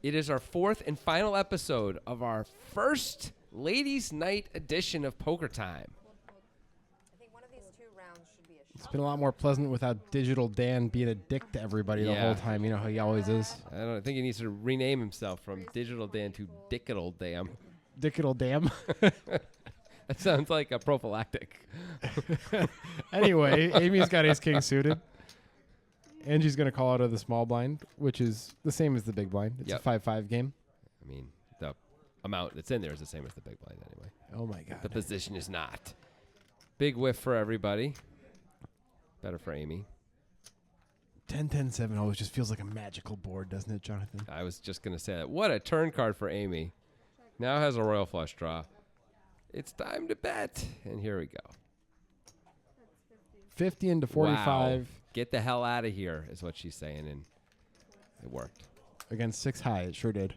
It is our fourth and final episode of our first Ladies' Night edition of Poker Time. I think one of these 2 rounds should be a It's been a lot more pleasant without Digital Dan being a dick to everybody the whole time. You know how he always is. I think he needs to rename himself from Digital Dan to Dickadle Dam. Dickadle Dam. That sounds like a prophylactic. Anyway, Amy's got ace-king suited. Angie's going to call out of the small blind, which is the same as the big blind. It's a 5-5 game. I mean, the amount that's in there is the same as the big blind anyway. Oh, my God. The position is not. Big whiff for everybody. Better for Amy. 10-10-7 always just feels like a magical board, doesn't it, Jonathan? I was just going to say that. What a turn card for Amy. Now has a royal flush draw. It's time to bet. And here we go. 50 into 45. Wow. Get the hell out of here is what she's saying, and it worked. Against 6 high, it sure did.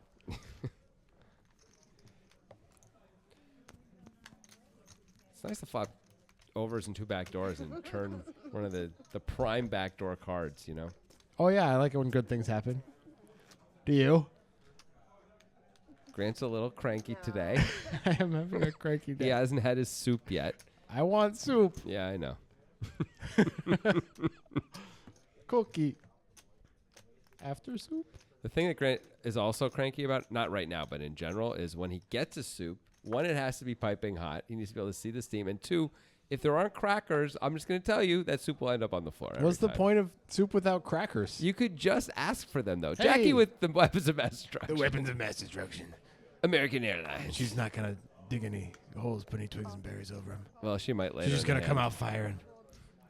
It's nice to flop overs and 2 back doors and turn one of the prime backdoor cards, you know? Oh, yeah, I like it when good things happen. Do you? Grant's a little cranky today. I am having a cranky day. He hasn't had his soup yet. I want soup. Yeah, I know. Cookie. After soup? The thing that Grant is also cranky about, not right now, but in general, is when he gets a soup, 1, it has to be piping hot. He needs to be able to see the steam. And 2, if there aren't crackers, I'm just going to tell you that soup will end up on the floor. What's the point of soup without crackers? You could just ask for them, though. Hey. Jacki with the weapons of mass destruction. The weapons of mass destruction. American Airlines. She's not going to dig any holes, put any twigs and berries over them. Well, she might later. She's just going to come out firing.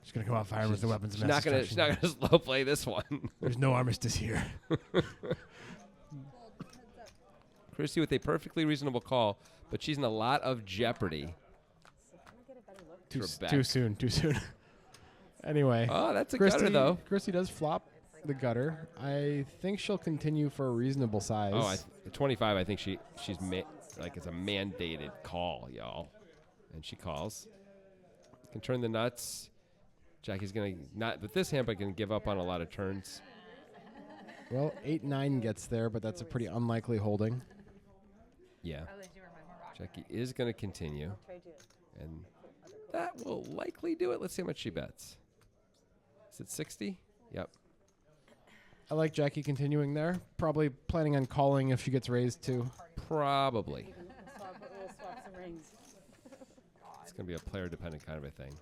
She's going to come out firing with the weapons of mass destruction. She's not going to slow play this one. There's no armistice here. Christy with a perfectly reasonable call, but she's in a lot of jeopardy. Too soon. Anyway. Oh, that's a Christy, gutter, though. Christy does flop the gutter. I think she'll continue for a reasonable size. Oh, 25, I think she's it's a mandated call, y'all. And she calls. Can turn the nuts. Jacki's going to, not with this hand, but can give up on a lot of turns. Well, 8-9 gets there, but that's a pretty unlikely holding. Yeah. Jacki is going to continue. And that will likely do it. Let's see how much she bets. Is it 60? Yep. I like Jacki continuing there. Probably planning on calling if she gets raised, too. Probably. We'll swap some rings. It's going to be a player-dependent kind of a thing.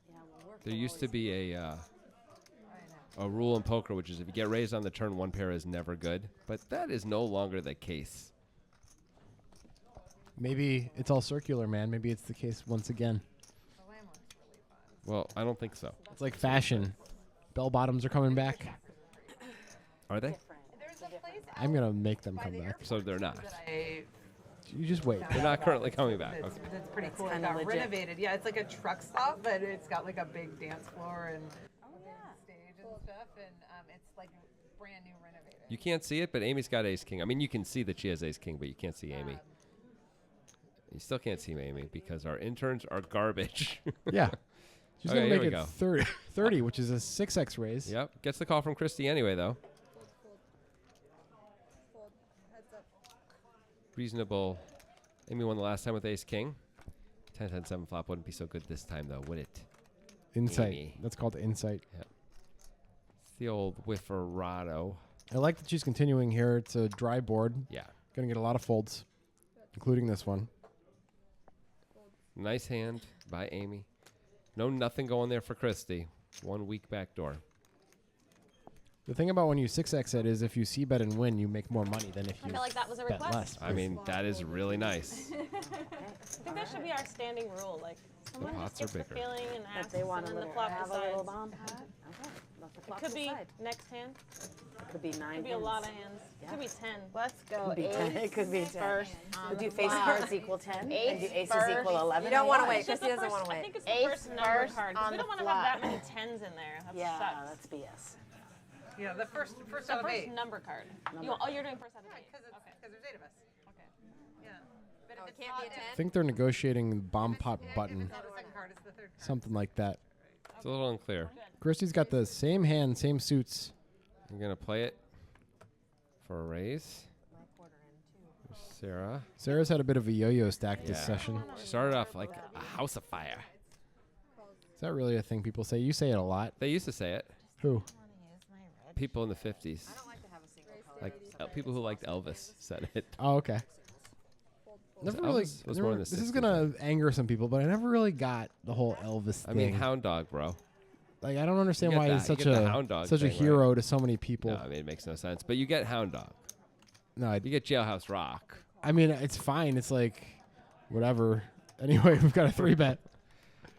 Yeah, There used to be a rule in poker, which is if you get raised on the turn, 1 pair is never good. But that is no longer the case. Maybe it's all circular, man. Maybe it's the case once again. Well, I don't think so. It's like fashion. Bell bottoms are coming back. Are they? I'm going to make them come back. So they're not. You just wait. They're not currently coming back. It's, Okay. it's pretty cool. It kinda got legit. renovated. Yeah, it's like a truck stop, but it's got like a big dance floor and stage and stuff, and it's like brand new renovated. You can't see it, but Amy's got ace-king. I mean, you can see that she has ace-king, but you can't see Amy. You still can't see Amy because our interns are garbage. Yeah. She's Okay, going to here make we it go. 30, which is a 6x raise. Yep. Gets the call from Christy anyway, though. Reasonable. Amy won the last time with ace-king. 10-10-7 flop wouldn't be so good this time, though, would it? Insight. Amy. That's called insight. Yep. It's the old whifferado. I like that she's continuing here. It's a dry board. Yeah. Going to get a lot of folds, including this one. Nice hand by Amy. No nothing going there for Christy. 1 weak back door. The thing about when you 6x it is if you see bet and win, you make more money than if I you feel like that was a bet request. less. I mean, that is really nice. I think that should be our standing rule. Like, someone pots just are gets the bigger. feeling and That asks, they want and a then the little, flop have a little decides. bomb pot. Okay. Let the It flop could be decide. next hand. It could be 9 Could be a hands. lot of hands. Yeah. Could be 10. Let's go. Could be 10. It could be 10. First. We'll do face cards equal 10 and do aces first. equal 11. You don't wanna wait. It's just Christy the doesn't first- wanna I wait. think it's the Ace first number first card. 'cause on we don't the want to have that flop. many 10s in there. That Yeah, sucks. that's BS. Yeah, the first The out of first 8. number card. Number. You're doing first out of 8. Because there's 8 of us. Okay. Yeah. But Oh, if it it's can't not be a it- 10? I think they're negotiating the bomb pot if button, it's not the second card, it's the third card. something like that. It's a little unclear. Christy's got the same hand, same suits. I'm going to play it for a raise. Sarah. Sarah's had a bit of a yo-yo stack this Yeah. session. She started off like a house of fire. Is that really a thing people say? You say it a lot. They used to say it. Who? People in the 50s. Like people who liked Elvis said it. Oh, okay. Never really. Elvis was more in the this is 60s, gonna anger some people, but I never really got the whole Elvis I thing. mean, hound dog, bro. Like, I don't understand You get why that- he's you such get the a hound dog such a thing, hero to so many people. No, I mean, it makes no sense. But you get hound dog. No, You get Jailhouse Rock. I mean, it's fine. It's like, whatever. Anyway, we've got a 3-bet.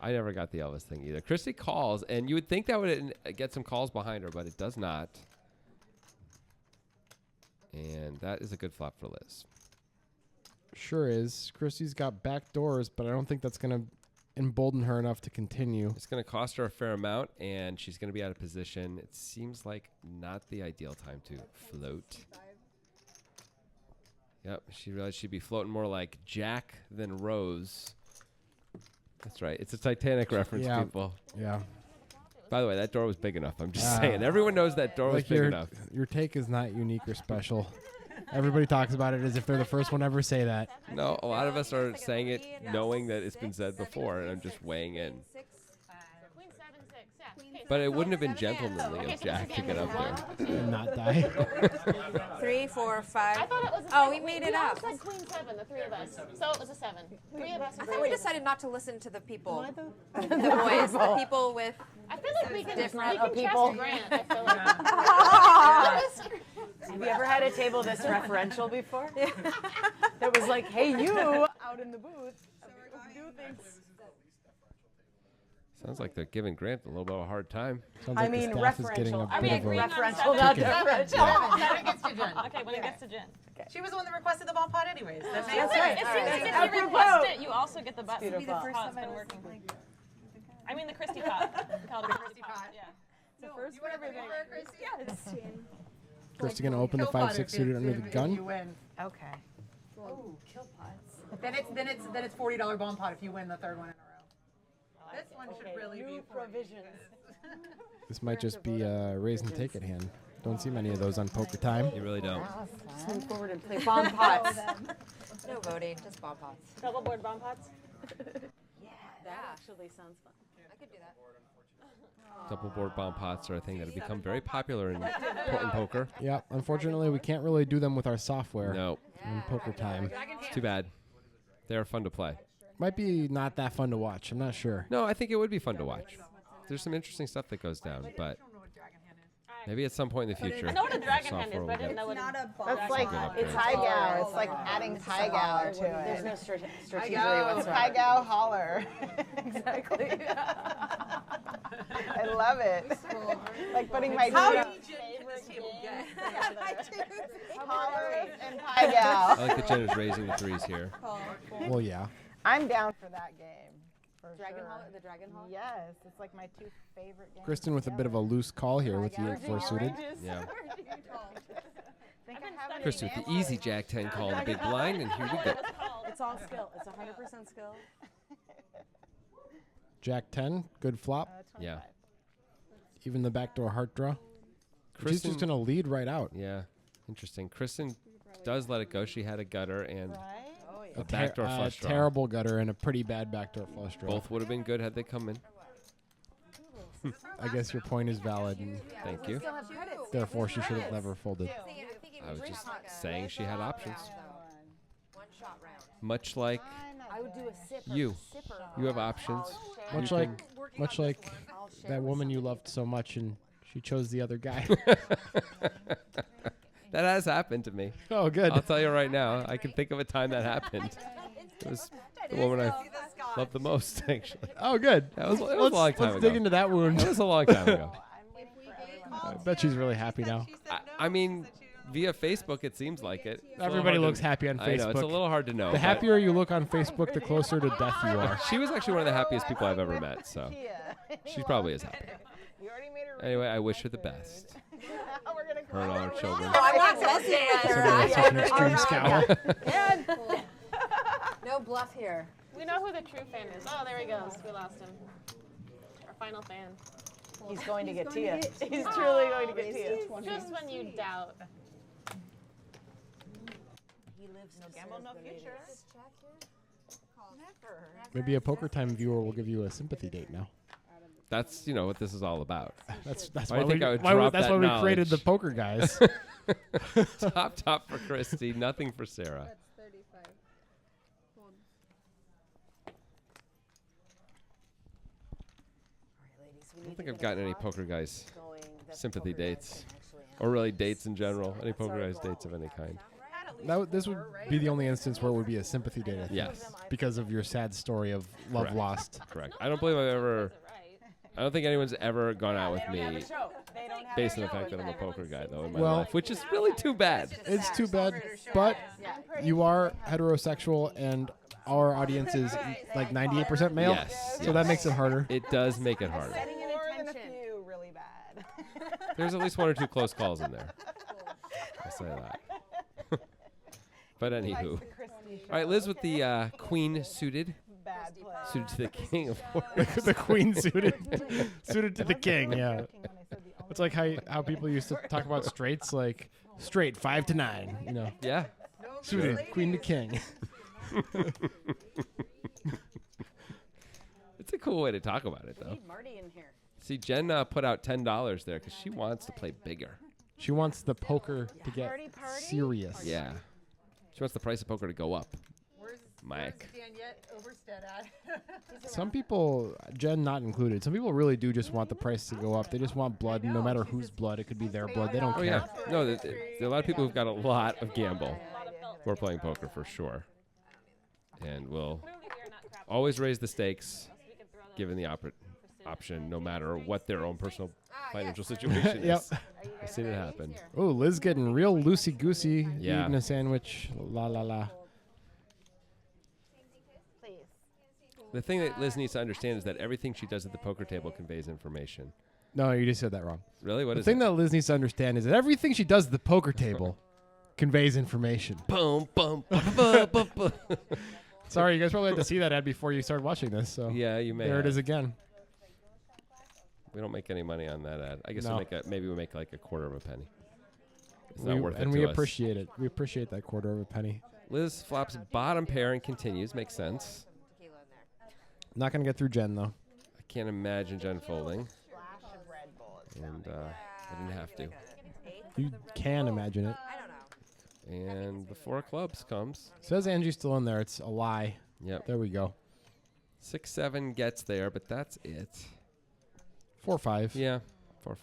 I never got the Elvis thing either. Christy calls, and you would think that would get some calls behind her, but it does not. And that is a good flop for Liz. Sure is. Christy's got back doors, but I don't think that's gonna embolden her enough to continue. It's going to cost her a fair amount, and she's going to be out of position. It seems like not the ideal time to float. Yep, she realized she'd be floating more like Jack than Rose. That's right. It's a Titanic reference, Yeah. people. Yeah. By the way, that door was big enough. I'm just saying. Everyone knows that door was Like big enough. your take is not unique or special. Everybody talks about it as if they're the first one to ever say that. No, a lot of us are saying it knowing that it's been said before, and I'm just weighing in. Queen 7-6. Yeah. But it wouldn't have been gentlemanly of Jack to get up there. And not die. 3, 4, 5. I thought it was a Oh, seven. we made it We all up. said Queen 7, the three of us. So it was a 7. 3 of us. I thought we decided not to listen to the people, the boys, the people with. I feel like we can different trust people. Grant. I feel like. Have you ever had a table this referential before? That was like, hey, you out in the booth. Do things. Sounds like they're giving Grant a little bit of a hard time. Sounds I like mean, the staff is getting a referential. Are we bit of agreeing a on Referential, seven? not ticket. differential. Then it gets to Jen. Okay, when it gets to Jen. She was the one that requested the ball pot anyways. That makes That's sense. right. It All seems right. like if Apropos. you request it, you also get the button. Beautiful. That's how it's been working. I mean the Christy pot. We call it a Christy pot. Yeah. You want to everything. Yes. Christy gonna open the 5-6 suited under the You gun. win. Okay. Oh, kill pots. Then it's $40 bomb pot if you win the third one in a row. This one should really be New for you. provisions. This might just be a raise and take it hand. Don't see many of those on Poker Time. You really don't. Move forward and play bomb pots. No voting, just bomb pots. Double board bomb pots. That actually sounds fun. I could do that. Double board bomb pots are a thing that have become very popular in poker. Yeah, unfortunately, we can't really do them with our software No, in Poker Time. it's too bad. They're fun to play. Might be not that fun to watch. I'm not sure. No, I think it would be fun to watch. There's some interesting stuff that goes down, but maybe at some point in the future. I know what a dragon hand is, software but I will didn't get- know what That's like, it's high gal. It's like adding pie gal to There's it. no strategy Pie whatsoever. gal holler. Exactly. I love it. Like putting my How feet did you this table get? holler and pie I gal. like that Jen is raising the threes here. Well, yeah. I'm down for that game. For Dragon sure. Hall, the Dragon Hall? Yes, it's like my 2 favorite games. Kristen with a bit of a loose call here with the 8-4 suited. Yeah. Think I have any Chris with the easy Jack 10 call in the big blind, and here we go. It's all skill. It's 100% skill. Jack 10, good flop. Yeah. Even the backdoor heart draw. She's Kristen, just gonna lead right out. yeah, interesting. Kristen does let it go. She had a gutter and Right? a backdoor flush draw. terrible gutter and a pretty bad backdoor flush draw. Both would have been good had they come in. I guess your point is valid, and Thank you. therefore she should have never folded. I was just saying she had options. One shot round. Much like I would do a sipper. you. Sipper. You have options. Much You like that woman you loved so much, and she chose the other guy. That has happened to me. Oh, good. I'll tell you right now. I can think of a time that happened. It was the woman I loved the most, actually. Oh, good. That was, it was a long time Let's ago. dig into that wound. That was a long time ago. I bet she's really happy now. I mean, via Facebook, it seems like it. It's a little Everybody hard looks to- happy on I know, it's a Facebook. little hard to know. The but happier you look on Facebook, the closer to death you are. She was actually one of the happiest people I've ever met, so Yeah. she probably is happy. You already made it. Anyway, I wish her the best. We're gonna Her and all her children. I want Bessie That's such an extreme scowl. No bluff here. We know who the true fan is. Oh, there he goes. We lost him. final fan. He's going to get to you. He's truly going to get to you. Just when you doubt. He lives No gamble, no future. Maybe a poker time viewer will give you a sympathy date now. That's what this is all about. That's Why do you why think I would why drop that's that why we created the knowledge? poker guys. top for Christy, nothing for Sarah. That's 35. Hold. I don't think I've gotten any poker guys sympathy dates, or really dates in general. Any poker guys dates of any kind. This would be the only instance where it would be a sympathy date. I think, Yes. because of your sad story of love Correct. lost. Correct. I don't believe I've ever. I don't think anyone's ever gone out with me based on the fact that I'm a poker guy, though, in my Well- life, which is really too bad. It's too bad, but you are heterosexual, and our audience is like 98% male, Yes, so yes. that makes it harder. It does make it harder. More than a few really bad. There's at least one or two close calls in there. I'll say that. But anywho. All right, Liz with the queen suited. Bad play. Suited to the king, of course. The queen suited to the king. Yeah, it's like how people used to talk about straights, like straight 5 to 9. Yeah. Suited queen to king. It's a cool way to talk about it, though. Marty in here. See, Jen put out $10 there because she wants to play bigger. She wants the poker to get serious. Yeah. She wants the price of poker to go up. Where's Mike. Daniette Overstead at? Some people, Jen not included, some people really do just want the price to go up. They just want blood, no matter whose blood. It could be their blood. They don't Oh, care. yeah. No, there are a lot of people who've got a lot of gamble who are playing poker for sure. And will always raise the stakes given the option, no matter what their own personal financial situation Yep. is. I've seen it happen. Oh, Liz getting real loosey-goosey Yeah. eating a sandwich. La, la, la. The thing that Liz needs to understand is that everything she does at the poker table conveys information. No, you just said that wrong. Really? What The is thing it? that Liz needs to understand is that everything she does at the poker table conveys information. Boom, boom, ba, ba, ba, ba. Sorry, you guys probably had to see that ad before you started watching this. So Yeah, you may. there it have. is again. We don't make any money on that ad. I guess No. maybe we make like a quarter of a penny. It's not worth it And to we us. appreciate it. We appreciate that quarter of a penny. Liz flops bottom pair and continues. Makes sense. Not going to get through Jen, though. I can't imagine Jen folding. Flash of Red Bull. And I didn't have to. You can imagine it. And the 4 of clubs comes. Says Angie's still in there. It's a lie. Yep. There we go. 6-7 gets there, but that's it. 4-5. Yeah, 4-5.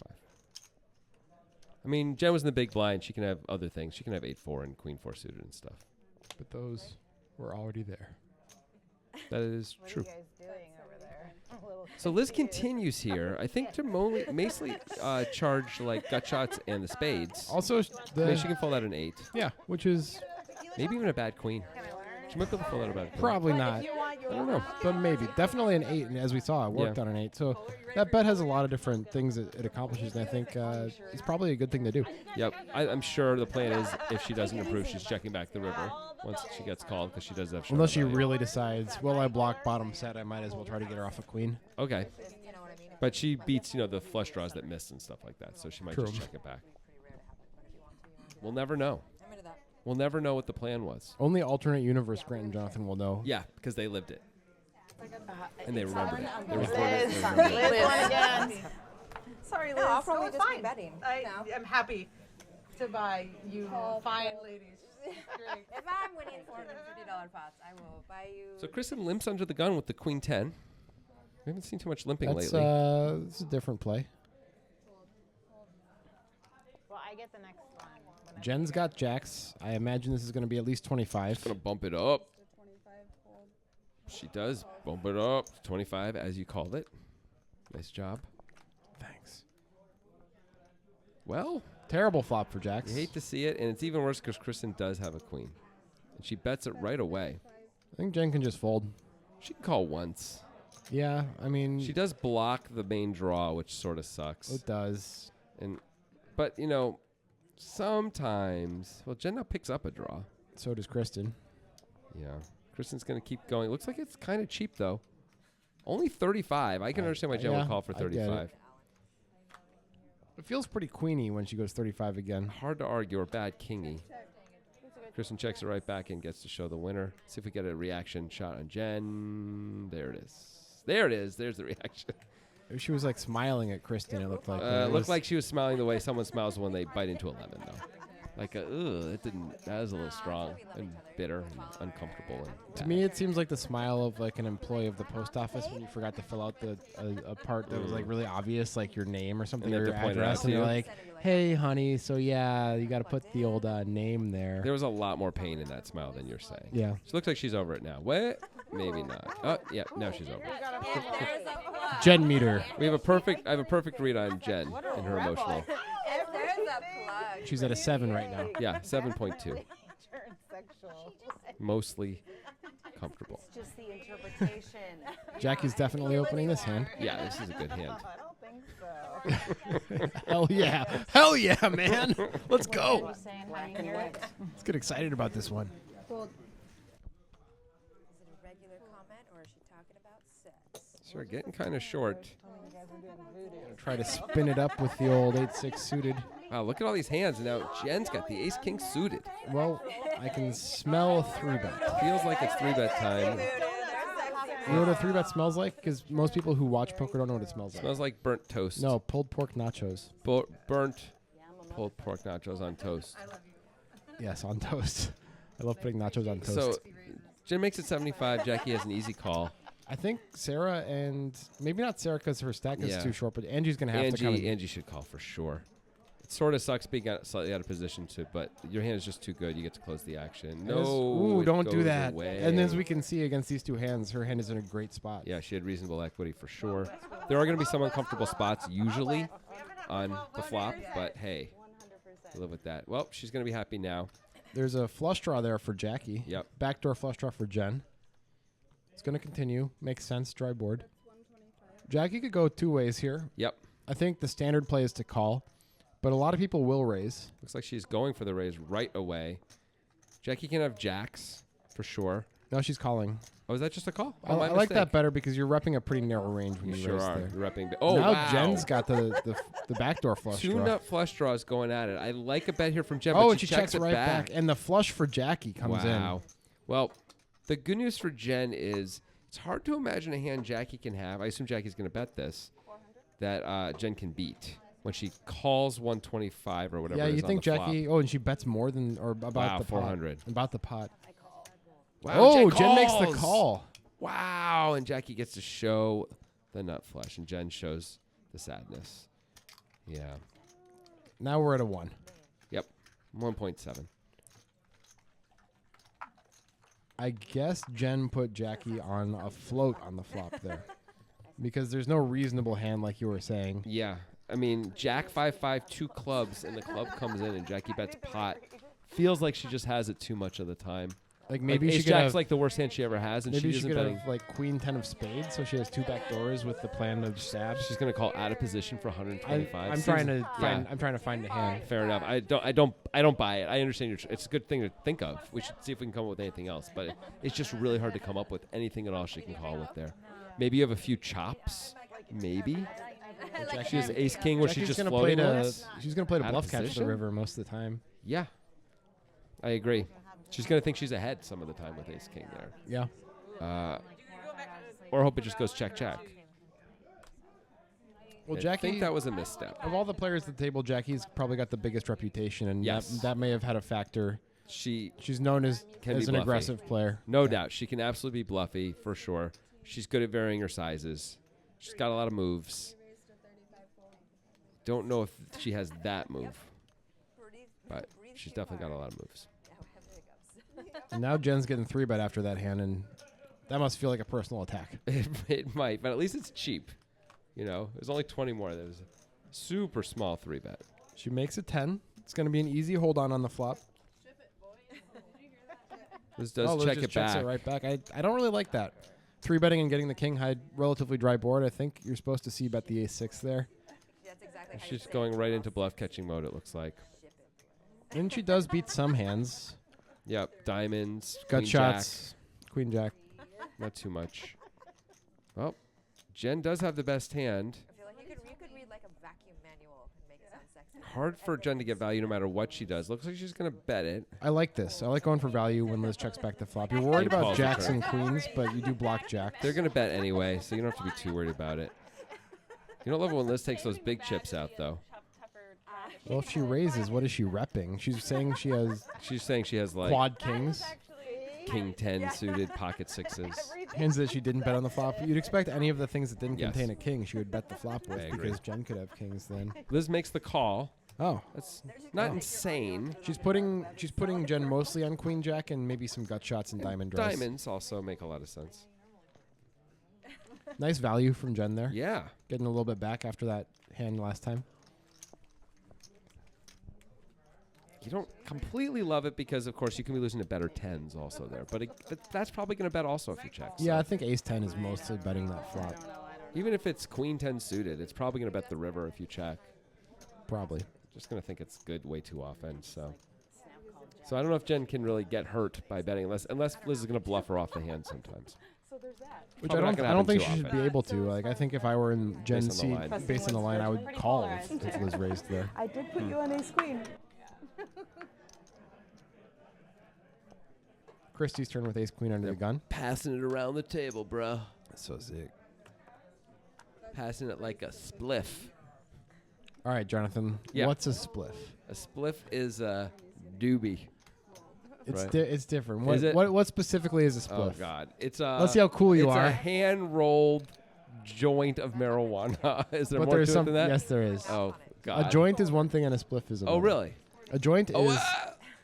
I mean, Jen was in the big blind. She can have other things. She can have 8-4 and Queen-4 suited and stuff. But those were already there. That is true. What are you guys doing over there? A little So Liz continues here. I think to mostly charge like gut shots and the spades. Also, I mean, she can fold out an 8. yeah, which is Maybe even a bad queen. She might be able to fold out a bad queen. probably not. I don't know. But maybe. Definitely an 8, and as we saw, it worked Yeah. on an 8. So that bet has a lot of different things that it accomplishes, and I think it's probably a good thing to do. Yep. I'm sure the plan is if she doesn't improve, she's checking back the river once she gets called because she does have. Unless she value. really decides, well, I block bottom set, I might as well try to get her off a queen. Okay. But she beats, the flush draws that miss and stuff like that, so she might True. just check it back. We'll never know. We'll never know what the plan was. Only alternate universe Grant and Jonathan will know. Yeah, because they lived it. And they remembered it. They Liz, recorded it. They remembered it. Liz won again. Sorry, Liz. No, I'll probably it's just be fine. betting. I'm happy to buy you fine ladies. If I'm winning $450 pots, I will buy you. So Kristen limps under the gun with the Queen 10. We haven't seen too much limping That's lately. it's a different play. Well, I get the next one. Jen's got jacks. I imagine this is going to be at least 25. Gonna bump it up. She does bump it up. 25, as you called it. Nice job. Thanks. Well, Terrible flop for jacks. you hate to see it, and it's even worse because Kristen does have a queen. And she bets it right away. I think Jen can just fold. She can call once. Yeah, I mean, She does block the main draw, which sort of sucks. it does. But, sometimes... Well, Jen now picks up a draw. So does Kristen. Yeah. Kristen's going to keep going. Looks like it's kind of cheap, though. Only 35. I can understand why Jen would call for I get it. 35. It feels pretty queeny when she goes 35 again. Hard to argue or bad kingy. Kristen checks it right back and gets to show the winner. See if we get a reaction shot on Jen. There it is. There it is. There's the reaction. She was like smiling at Kristen, it looked like. It looked like she was smiling the way someone smiles when they bite into a lemon, though. Like, that was a little strong and bitter and uncomfortable. And to me, it seems like the smile of like an employee of the post office when you forgot to fill out a part that was like really obvious, like your name or something, And or they your have to point it out address, to and they're you. like, "Hey, honey, so yeah, you got to put the old name there." There was a lot more pain in that smile than you're saying. Yeah. She looks like she's over it now. What? Maybe not. Oh, yeah, now she's over it. Jen meter. I have a perfect read on Jen and her emotional. If there's a plug. She's at a 7 right now. Yeah, 7.2. Mostly comfortable. Just the interpretation. Jackie's definitely opening this hand. Yeah, this is a good hand. I don't think so. Hell yeah. Hell yeah, man. Let's go. Saying how you hear it. Let's get excited about this one. Fold. Is it a regular comment or is she talking about sex? Sure, getting kind of short. Try to spin it up with the old 8-6 suited. Wow, look at all these hands. And now Jen's got the ace-king suited. Well, I can smell a 3-bet. Feels like it's 3-bet time. You know what a 3-bet smells like? Because most people who watch poker don't know what it smells like. Smells like burnt toast. No, pulled pork nachos. Burnt pulled pork nachos on toast. Yes, on toast. I love putting nachos on toast. So Jen makes it 75. Jackie has an easy call. I think Sarah and maybe not Sarah because her stack is Yeah. too short, but Angie's going to have to kind of. Angie should call for sure. It sort of sucks being slightly out of position too, but your hand is just too good. You get to close the action. No, Ooh, it don't do goes that. away. And as we can see against these two hands, her hand is in a great spot. Yeah, she had reasonable equity for sure. There are going to be some uncomfortable spots usually on the flop, but hey, live with that. Well, she's going to be happy now. There's a flush draw there for Jackie. Yep. Backdoor flush draw for Jen. It's going to continue. Makes sense. Dry board. Jackie could go two ways here. Yep. I think the standard play is to call, but a lot of people will raise. Looks like she's going for the raise right away. Jackie can have jacks for sure. No, she's calling. Oh, is that just a call? I like that better because you're repping a pretty narrow range when You you sure raise are. there. You're repping. Oh, now wow. Jen's got the backdoor flush Two draw. nut flush draws going at it. I like a bet here from Jen, Oh, but and she checks it right back. And the flush for Jackie comes Wow. Well, the good news for Jen is it's hard to imagine a hand Jackie can have. I assume Jackie's going to bet this, that Jen can beat when she calls 125 or in. whatever. Yeah, it you is on think the flop. Jackie? Oh, and she bets more than or about Wow, the pot. 400. About the pot. Wow, Oh, Jen makes the calls. call. Wow, and Jackie gets to show the nut flush, and Jen shows the sadness. Yeah. Now we're at a 1. Yep. 1.7. I guess Jen put Jackie on a float on the flop there. Because there's no reasonable hand like you were saying. Yeah. I mean, Jack 5-5, 2 clubs, and the club comes in, and Jackie bets pot. Feels like she just has it too much of the time. Like maybe she Ace could Jack's have, like the worst hand she ever has, and maybe she she isn't could betting. have like Queen 10 of spades, so she has 2 back doors with the plan of stab. She's gonna call out of position for 125. I'm trying to find. I'm trying to find a hand. Fair enough. I don't buy it. I understand it's a good thing to think of. We should see if we can come up with anything else, but it's just really hard to come up with anything at all she can call with there. Maybe you have a few chops. Maybe. She has ace king where she's just gonna floating. play once. She's gonna play to Out of bluff catch the position? river most of the time. Yeah, I agree. She's gonna think she's ahead some of the time with ace king there. Yeah. Or hope it just goes check check. Well, I Jackie, think that was a misstep. of all the players at the table, Jackie's probably got the biggest reputation, and Yes. that may have had a factor. She She's known as Can be an bluffy. aggressive player. No doubt. She can absolutely be bluffy, for sure. She's good at varying her sizes. She's got a lot of moves. Don't know if she has that move, but she's definitely got a lot of moves. And now Jen's getting 3-bet after that hand, and that must feel like a personal attack. It might, but at least it's cheap. You know, there's only 20 more. There's a super small 3-bet. She makes it 10. It's going to be an easy hold on the flop. This does Liz check just it checks back. it right back. I don't really like that. 3-betting and getting the king high, relatively dry board. I think you're supposed to see bet the ace-6 there. That's exactly how She's going right into bluff catching mode, it looks like. And she does beat some hands. Yep, diamonds, Gut queen shots, queen jack. jack, not too much. Well, Jen does have the best hand. I feel like you could read like a vacuum manual and make it sound sexy. Hard for Jen to get value no matter what she does. Looks like she's going to bet it. I like this. I like going for value when Liz checks back the flop. You're worried about calls the jacks turn. and queens, but you do block jacks. They're going to bet anyway, so you don't have to be too worried about it. You don't love it when Liz takes those big chips out, though. Well, if she raises, what is she repping? She's saying she has She's saying she has like quad kings, king 10 suited, pocket sixes. hands that she didn't bet on the flop. You'd expect any of the things that didn't Yes. contain a king, she would bet the flop with I agree. because Jen could have kings then. Liz makes the call. Oh, That's not insane. she's putting Jen mostly on queen jack and maybe some gut shots and diamond draws. Diamonds also make a lot of sense. Nice value from Jen there. Yeah. Getting a little bit back after that hand last time. You don't completely love it because, of course, you can be losing to better tens also there. But that's probably going to bet also if you check. Yeah, I So think ace 10 is mostly betting that flop. even if it's queen 10 suited, it's probably going to bet the river if you check. Probably. Just going to think it's good way too often. So I don't know if Jen can really get hurt by betting unless Liz is going to bluff her off the hand sometimes. Which Probably not I gonna don't think happen she too should be able to. Like, I think if I were in Jen's on seat, the line. based on the line, I would call if Liz raised there. I did put you on ace queen. Christie's turn with ace queen under the gun. Passing it around the table, bro. So sick. Passing it like a spliff. All right, Jonathan. Yeah. What's a spliff? A spliff is a doobie. It's Right. it's different. What, Is it? what specifically is a Oh spliff? God, it's a. Let's see how cool you it's are. a hand-rolled joint of marijuana. Is there But more to there's it some. than that? Yes, there is. Oh God. A joint is one thing, and a spliff is another. Oh really? A joint Oh, is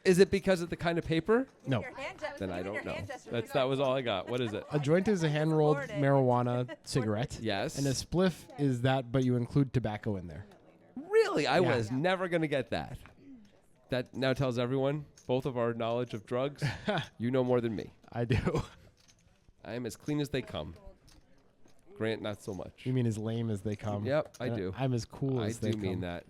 is it because of the kind of paper? no. Then I don't know. That was all I got. What is it? A joint is a hand rolled marijuana cigarette. Yes. And a spliff is that, but you include tobacco in there. Really? I Yeah. was never gonna get that. That now tells everyone, both of our knowledge of drugs, you know more than me. I do. I am as clean as they come. Grant, not so much. You mean as lame as they come? Yep, I And do. I'm as cool I as they do mean come. that.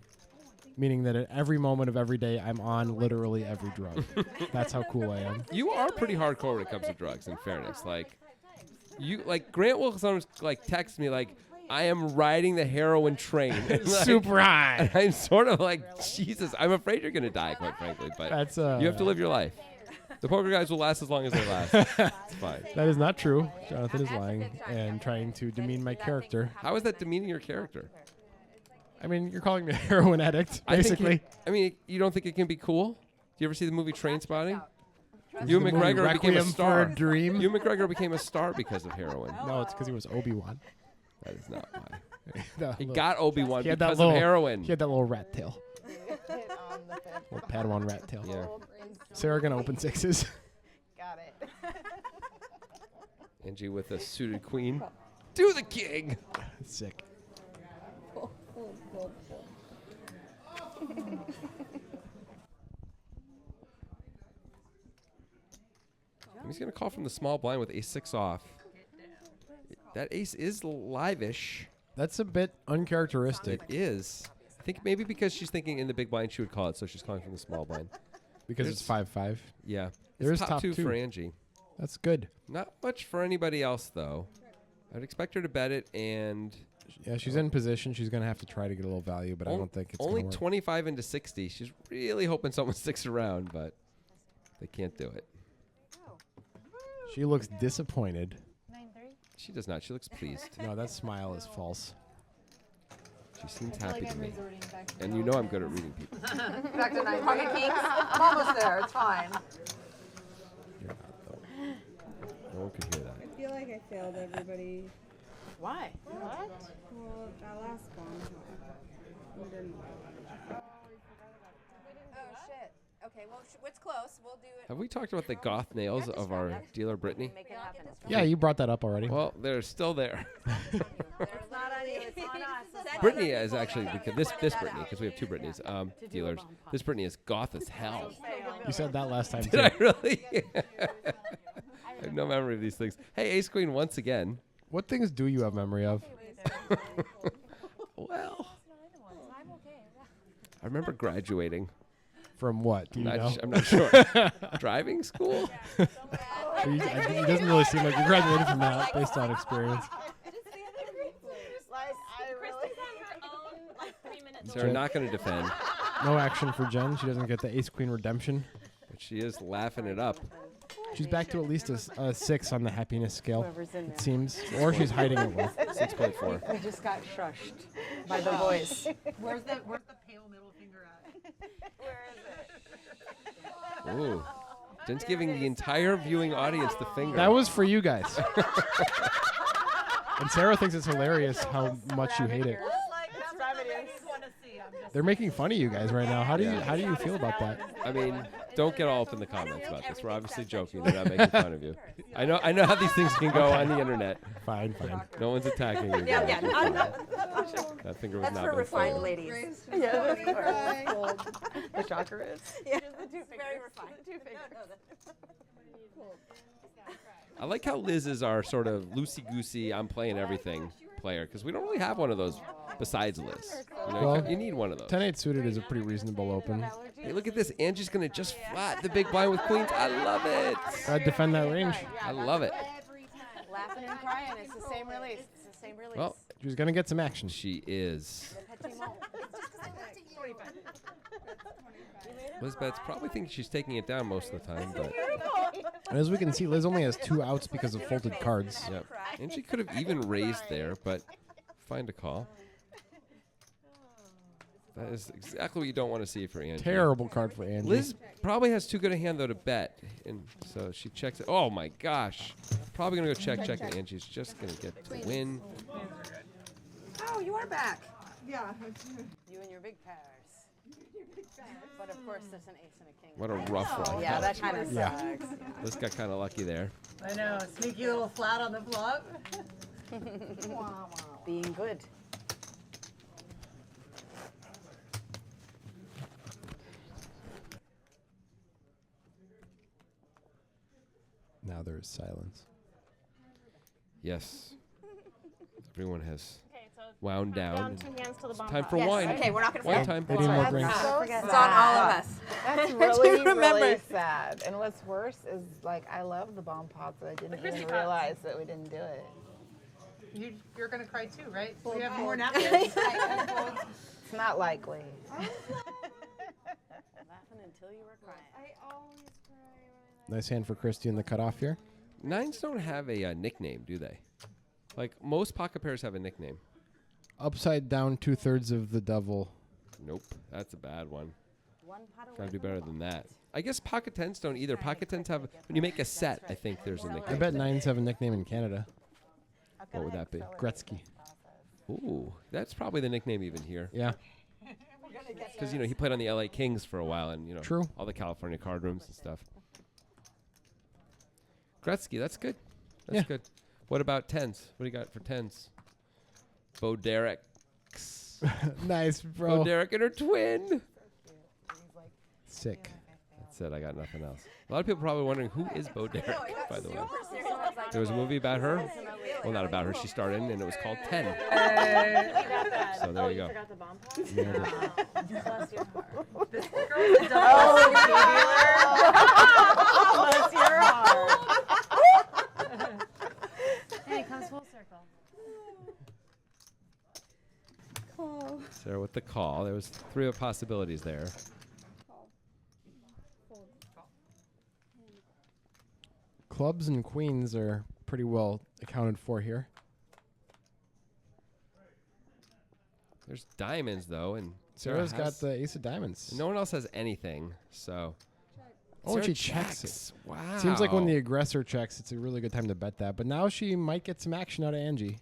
Meaning that at every moment of every day, I'm on literally every drug. That's how cool I am. You are pretty hardcore when it comes to drugs, in fairness. Grant will sometimes text me I am riding the heroin train. Super high. And I'm sort of like, Jesus, I'm afraid you're gonna die, quite frankly. But That's you have to live your life. The poker guys will last as long as they last. It's fine. That is not true. Jonathan is lying and trying to demean my character. How is that demeaning your character? I mean, you're calling me a heroin addict, basically. You don't think it can be cool? Do you ever see the movie Trainspotting? Is Ewan the movie McGregor became a Requiem for star. a Dream? Ewan McGregor became a star because of heroin. No, it's because he was Obi-Wan. That is not why. The He little- got Obi-Wan he had that because little of heroin. He had that little rat tail. Little Padawan rat tail. Yeah. Sarah gonna open sixes. Got it. Angie with a suited queen. Do the king. Sick. He's going to call from the small blind with ace-6 off. That ace is live-ish. That's a bit uncharacteristic It is. I think maybe because she's thinking in the big blind she would call it, so she's calling from the small blind. because it's 5-5. Yeah. There It's is top top two for two. Angie. That's good. Not much for anybody else, though. I'd expect her to bet it, and Yeah, she's in position. She's gonna have to try to get a little value, but I don't think it's only gonna work. 25 into 60. She's really hoping someone sticks around, but they can't do it. She looks disappointed. She does not. She looks pleased. No, that smile is false. She seems happy to me. And you know I'm good at reading people. Back to 9 pocket kings. I'm almost there. It's fine. You're not, though. No one could hear that. I feel like I failed everybody. Why? Well, that last one. We didn't. Oh shit. Okay, well, it's close. We'll do it. Have we talked about the goth nails of our dealer, Brittany? Make it happen. Yeah, you brought that up already. Well, they're still there. It's not on you. It's on us. Brittany is actually, because this Brittany, because we have two Brittany's, dealers. This Brittany is goth as hell. You said that last time Did too. I really? I have no memory of these things. Hey, ace queen once again. What things do you have memory of? Well, I remember graduating. From what? Do you know? I'm not sure. Driving school? It doesn't really seem like you graduated from that based on experience. own like 3-minute Sarah not going to defend, No action for Jen. She doesn't get the ace queen redemption. but she is laughing it up. She's back to at least a 6 on the happiness scale, Whoever's in it there. seems. Or she's hiding it well. 6.4. We just got shushed by the voice. Where's the pale middle finger at? Ooh. Jen's giving the entire viewing audience the finger. That was for you guys. And Sarah thinks it's hilarious how much you hate it. They're making fun of you guys right now. How do you feel about that? I mean, don't get all up in the comments about this. We're obviously joking. They're not making fun of you. I know how these things can go on the internet. Fine. No one's attacking you. Yeah, guys. yeah. That finger was That's not for been refined folded. ladies. Yeah, the shocker is. Yeah. Very refined. I like how Liz is our sort of loosey-goosey, I'm playing everything player, because we don't really have one of those besides Liz. You know, Well, you need one of those. 10-8 suited is a pretty reasonable open. Hey, look at this. Angie's going to just flat the big blind with queens. I love it. Gotta defend that range. I love it. Laughing and crying. It's the same release. It's the same release. Well, She's gonna get some action. she is. Lizbeth's probably thinking she's taking it down most of the time, but And as we can see, Liz only has 2 outs because of folded cards. yep. And she could have even raised there, but find a call. That is exactly what you don't want to see for Angie. Terrible card for Angie. Liz probably has too good a hand though to bet, and so she checks it. Oh my gosh! Probably gonna go check, and Angie's just gonna get the win. Oh, you are back. Yeah. You and your big pairs. But of course, there's an ace and a king. What a rough one. Yeah, that kind of Yeah. sucks. Liz got kind of lucky there. I know, sneaky little flat on the flop. Being good. Now there's silence. Yes. Everyone has Okay, so wound down. down and 2 hands to the it's bomb time pot. for Yes, wine. okay, we're not gonna Wine forget. time. They need more drinks. So It's on all of us. That's really, remember. really sad. And what's worse is, like, I love the bomb pots, but I didn't Christy even pots. realize that we didn't do it. You're gonna cry too, right? We have more Fold. napkins. It's not likely. Laughing until you were crying. I always cry when I Nice hand for Christy in the cutoff here. Nines don't have a nickname, do they? Like most pocket pairs have a nickname. Upside down 2/3 of the devil. Nope, that's a bad one. One pot away Gotta do from better the than bomb that. I guess pocket tens don't either. Pocket tens have, when you make a set, I think there's a I nickname. bet 9s have a nickname in Canada. What would that be? Gretzky. Ooh, that's probably the nickname even here. Yeah. Because, you know, he played on the LA Kings for a while and, you know, True. all the California card rooms and stuff. Gretzky, that's good. That's Yeah. good. What about tens? What do you got for tens? Bo Derek's. Nice, Bo bro. Derek and her twin. Sick. That's it. I got nothing else. A lot of people probably wondering who is Bo Derek, by the way. There was a movie about her. Well, not about her. She starred in, and it was called 10. So there you go. Forgot the bomb pot? Bless your heart. This girl's a double Bless your heart. Hey, it comes full circle. Sarah with the call. There was 3 of possibilities there. Clubs and queens are pretty well accounted for here. There's diamonds, though, and Sarah's Sarah got has- the ace of diamonds. No one else has anything, so. Oh, Sarah she checks it. Wow. Seems like when the aggressor checks, it's a really good time to bet that. But now she might get some action out of Angie.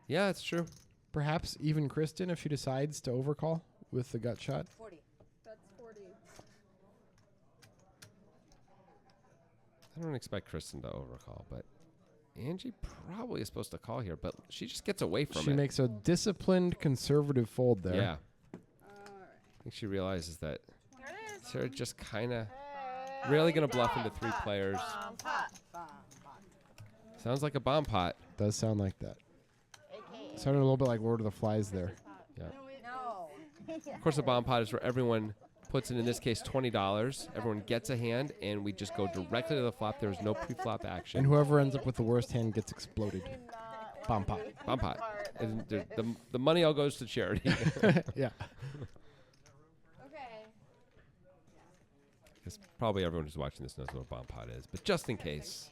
Yeah, it's true. Perhaps even Kristen if she decides to overcall with the gut shot. 40. That's 40. I don't expect Kristen to overcall, but Angie probably is supposed to call here, but she just gets away from She it. makes a disciplined, conservative fold there. Yeah. I think she realizes that Sarah just kind of really going to bluff into 3 players. Sounds like a bomb pot. Does sound like that. Sounded a little bit like Lord of the Flies there. Yeah. No. Of course, a bomb pot is where everyone puts in this case, $20. Everyone gets a hand, and we just go directly to the flop. There's no pre-flop action. And whoever ends up with the worst hand gets exploded. Bomb pot. Bomb pot. And the money all goes to charity. Yeah. Okay. Because probably everyone who's watching this knows what a bomb pot is. But just in case.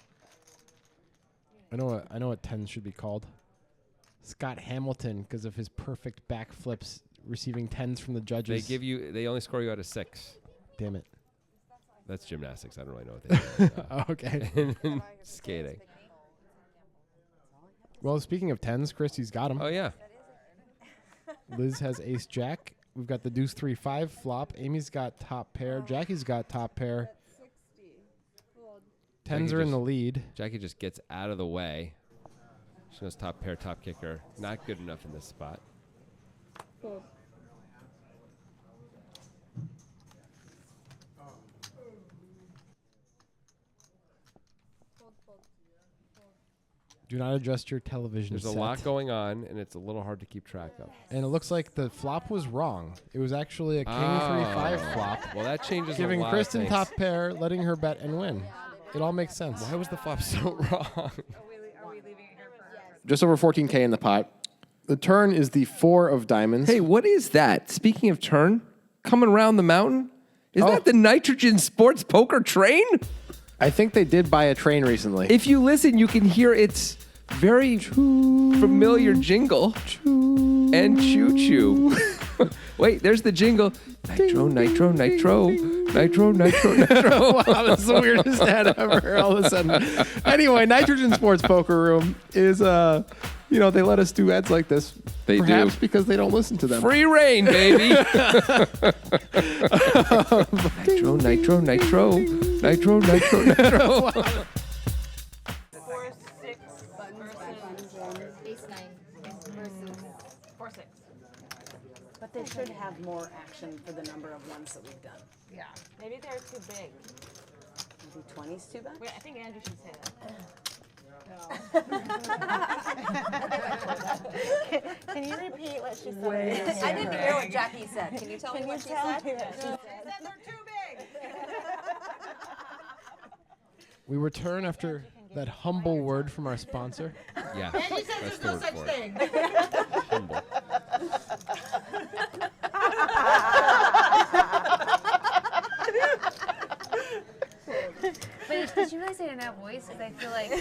I know what tens should be called. Scott Hamilton, because of his perfect backflips, receiving tens from the judges. They only score you out of 6. Damn it. That's gymnastics. I don't really know what they do. Oh, okay. And skating. Well, speaking of tens, Christy's got him. Oh, yeah. Liz has ace jack. We've got the deuce 3-5 flop. Amy's got top pair. Jackie's got top pair. Tens are in the lead. Jacki just gets out of the way. She knows top pair, top kicker. Not good enough in this spot. Fold. Do not adjust your television There's set. a lot going on, and it's a little hard to keep track of. And it looks like the flop was wrong. It was actually a king 3-5 flop. Well, that changes Giving a lot Kristen of top things. pair, letting her bet and win. It all makes sense. Why was the flop so wrong? Are we leaving it here for? Just over 14K in the pot. The turn is the 4 of diamonds. Hey, what is that? Speaking of turn, coming around the mountain? Is Oh. that the Nitrogen Sports Poker Train? I think they did buy a train recently. If you listen, you can hear its very familiar jingle. And choo-choo. Wait, there's the jingle. Nitro, nitro, nitro. Nitro, nitro, nitro. Wow, that's the weirdest ad ever all of a sudden. Anyway, Nitrogen Sports Poker Room is, they let us do ads like this. They perhaps do. because they don't listen to them. Free reign, baby. Nitro, nitro, nitro. Nitro, nitro, nitro. 4, 6 Ace 9 versus 4, 6. But they should have more action for the number of ones that we've done. Yeah. Maybe they're too big. Maybe 20's too bad? Wait, I think Andrew should say that. Can you repeat what she said? I didn't hear what Jackie said. Can you tell me Can you what she tell said? me what she said? They're too big. We return after that humble word from our sponsor. Yeah, And he said that's there's the no word such for it. thing. Humble. But did you realize I didn't have voice? Because I feel like I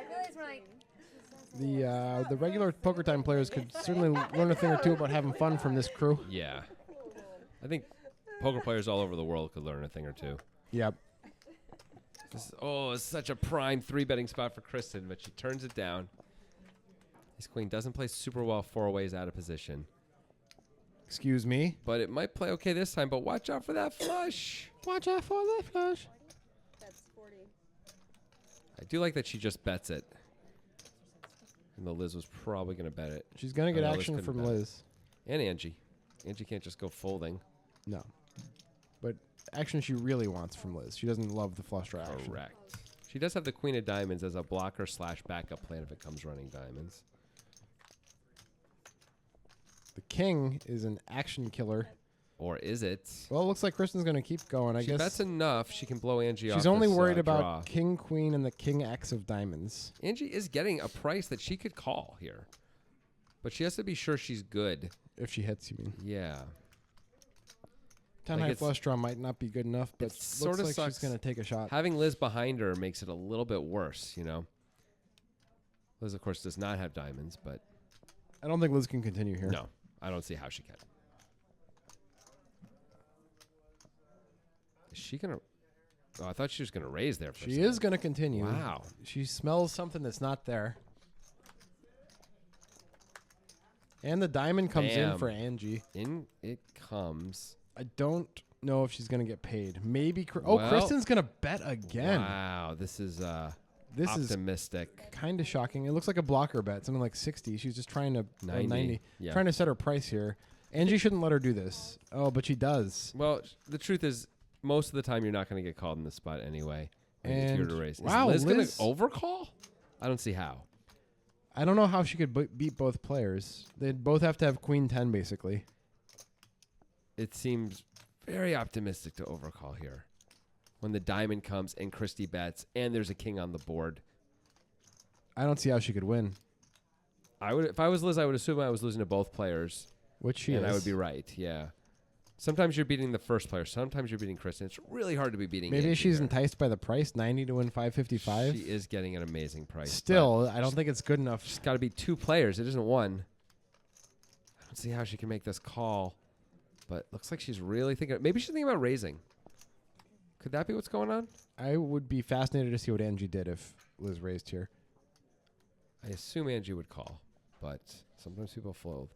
realize we're like The regular Poker Time players could certainly learn a thing or two about having fun from this crew. Yeah. I think poker players all over the world could learn a thing or two. Yep. It's such a prime 3-betting spot for Kristen, but she turns it down. This queen doesn't play super well 4 ways out of position. Excuse me. But it might play okay this time, but watch out for that flush. Watch out for the flush. That's 40. I do like that she just bets it. And the Liz was probably going to bet it. She's going to get Oh, no, Liz action couldn't from bet it. Liz. And Angie. Angie can't just go folding. No. But action she really wants from Liz. She doesn't love the flush draw action. Correct. She does have the queen of diamonds as a blocker / backup plan if it comes running diamonds. The king is an action killer. Or is it? Well, it looks like Kristen's going to keep going. I She guess bets enough. She can blow Angie off. she's only this, worried draw. about king, queen, and the king X of diamonds. Angie is getting a price that she could call here. But she has to be sure she's good. If she hits, you mean. Yeah. 10 Like high it's- flush draw might not be good enough, but It looks sorta like sucks. she's going to take a shot. Having Liz behind her makes it a little bit worse, you know? Liz, of course, does not have diamonds, but I don't think Liz can continue here. no, I don't see how she can. Is she going to... Oh, I thought she was going to raise there for a She second. is going to continue. Wow. She smells something that's not there. And the diamond comes in Bam. for Angie. In it comes. I don't know if she's going to get paid. Maybe. Well- Kristen's going to bet again. Wow, this is This optimistic. is kind of shocking. It looks like a blocker bet, something like 60. She's just trying to 90. Yeah. trying to set her price here. Angie shouldn't let her do this. Oh, but she does. Well, the truth is, most of the time you're not going to get called in this spot anyway. When it's And here to raise. wow, is Liz going Liz- to overcall? I don't see how. I don't know how she could beat both players. They'd both have to have queen 10, basically. It seems very optimistic to overcall here. when the diamond comes and Christy bets and there's a king on the board. I don't see how she could win. If I was Liz, I would assume I was losing to both players. Which she and is. I would be right, yeah. Sometimes you're beating the first player. Sometimes you're beating Kristen. It's really hard to be beating Maybe Angie she's here. enticed by the price, 90 to win 555. She is getting an amazing price. Still, I don't think it's good enough. She's got to be 2 players. It isn't 1. I don't see how she can make this call. But looks like she's really thinking. Maybe she's thinking about raising. Could that be what's going on? I would be fascinated to see what Angie did if Liz raised here. I assume Angie would call. But sometimes people fold.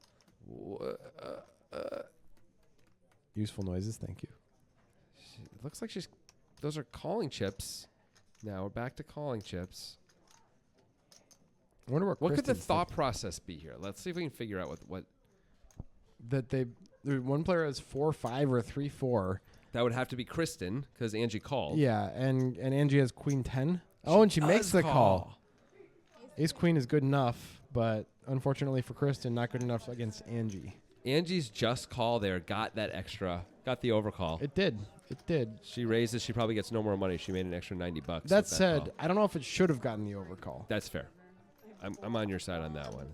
Useful noises, thank you. It looks like those are calling chips. Now we're back to calling chips. I wonder What could the Kristen's thought process be here? Let's see if we can figure out what that one player has 4-5 or 3-4. that would have to be Kristen because Angie called. Yeah, and Angie has queen 10. Oh, and she makes the call. Ace queen is good enough, but unfortunately for Kristen, not good enough against Angie. Angie's just call there got that extra, got the overcall. It did. She raises. She probably gets no more money. She made an extra $90. That said, I don't know if it should have gotten the overcall. That's fair. I'm on your side on that one.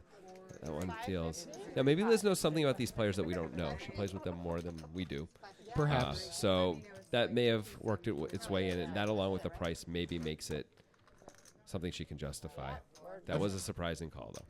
That one feels. Now maybe Liz knows something about these players that we don't know. She plays with them more than we do. Perhaps. So that may have worked its way in, and that along with the price maybe makes it something she can justify. That was a surprising call, though.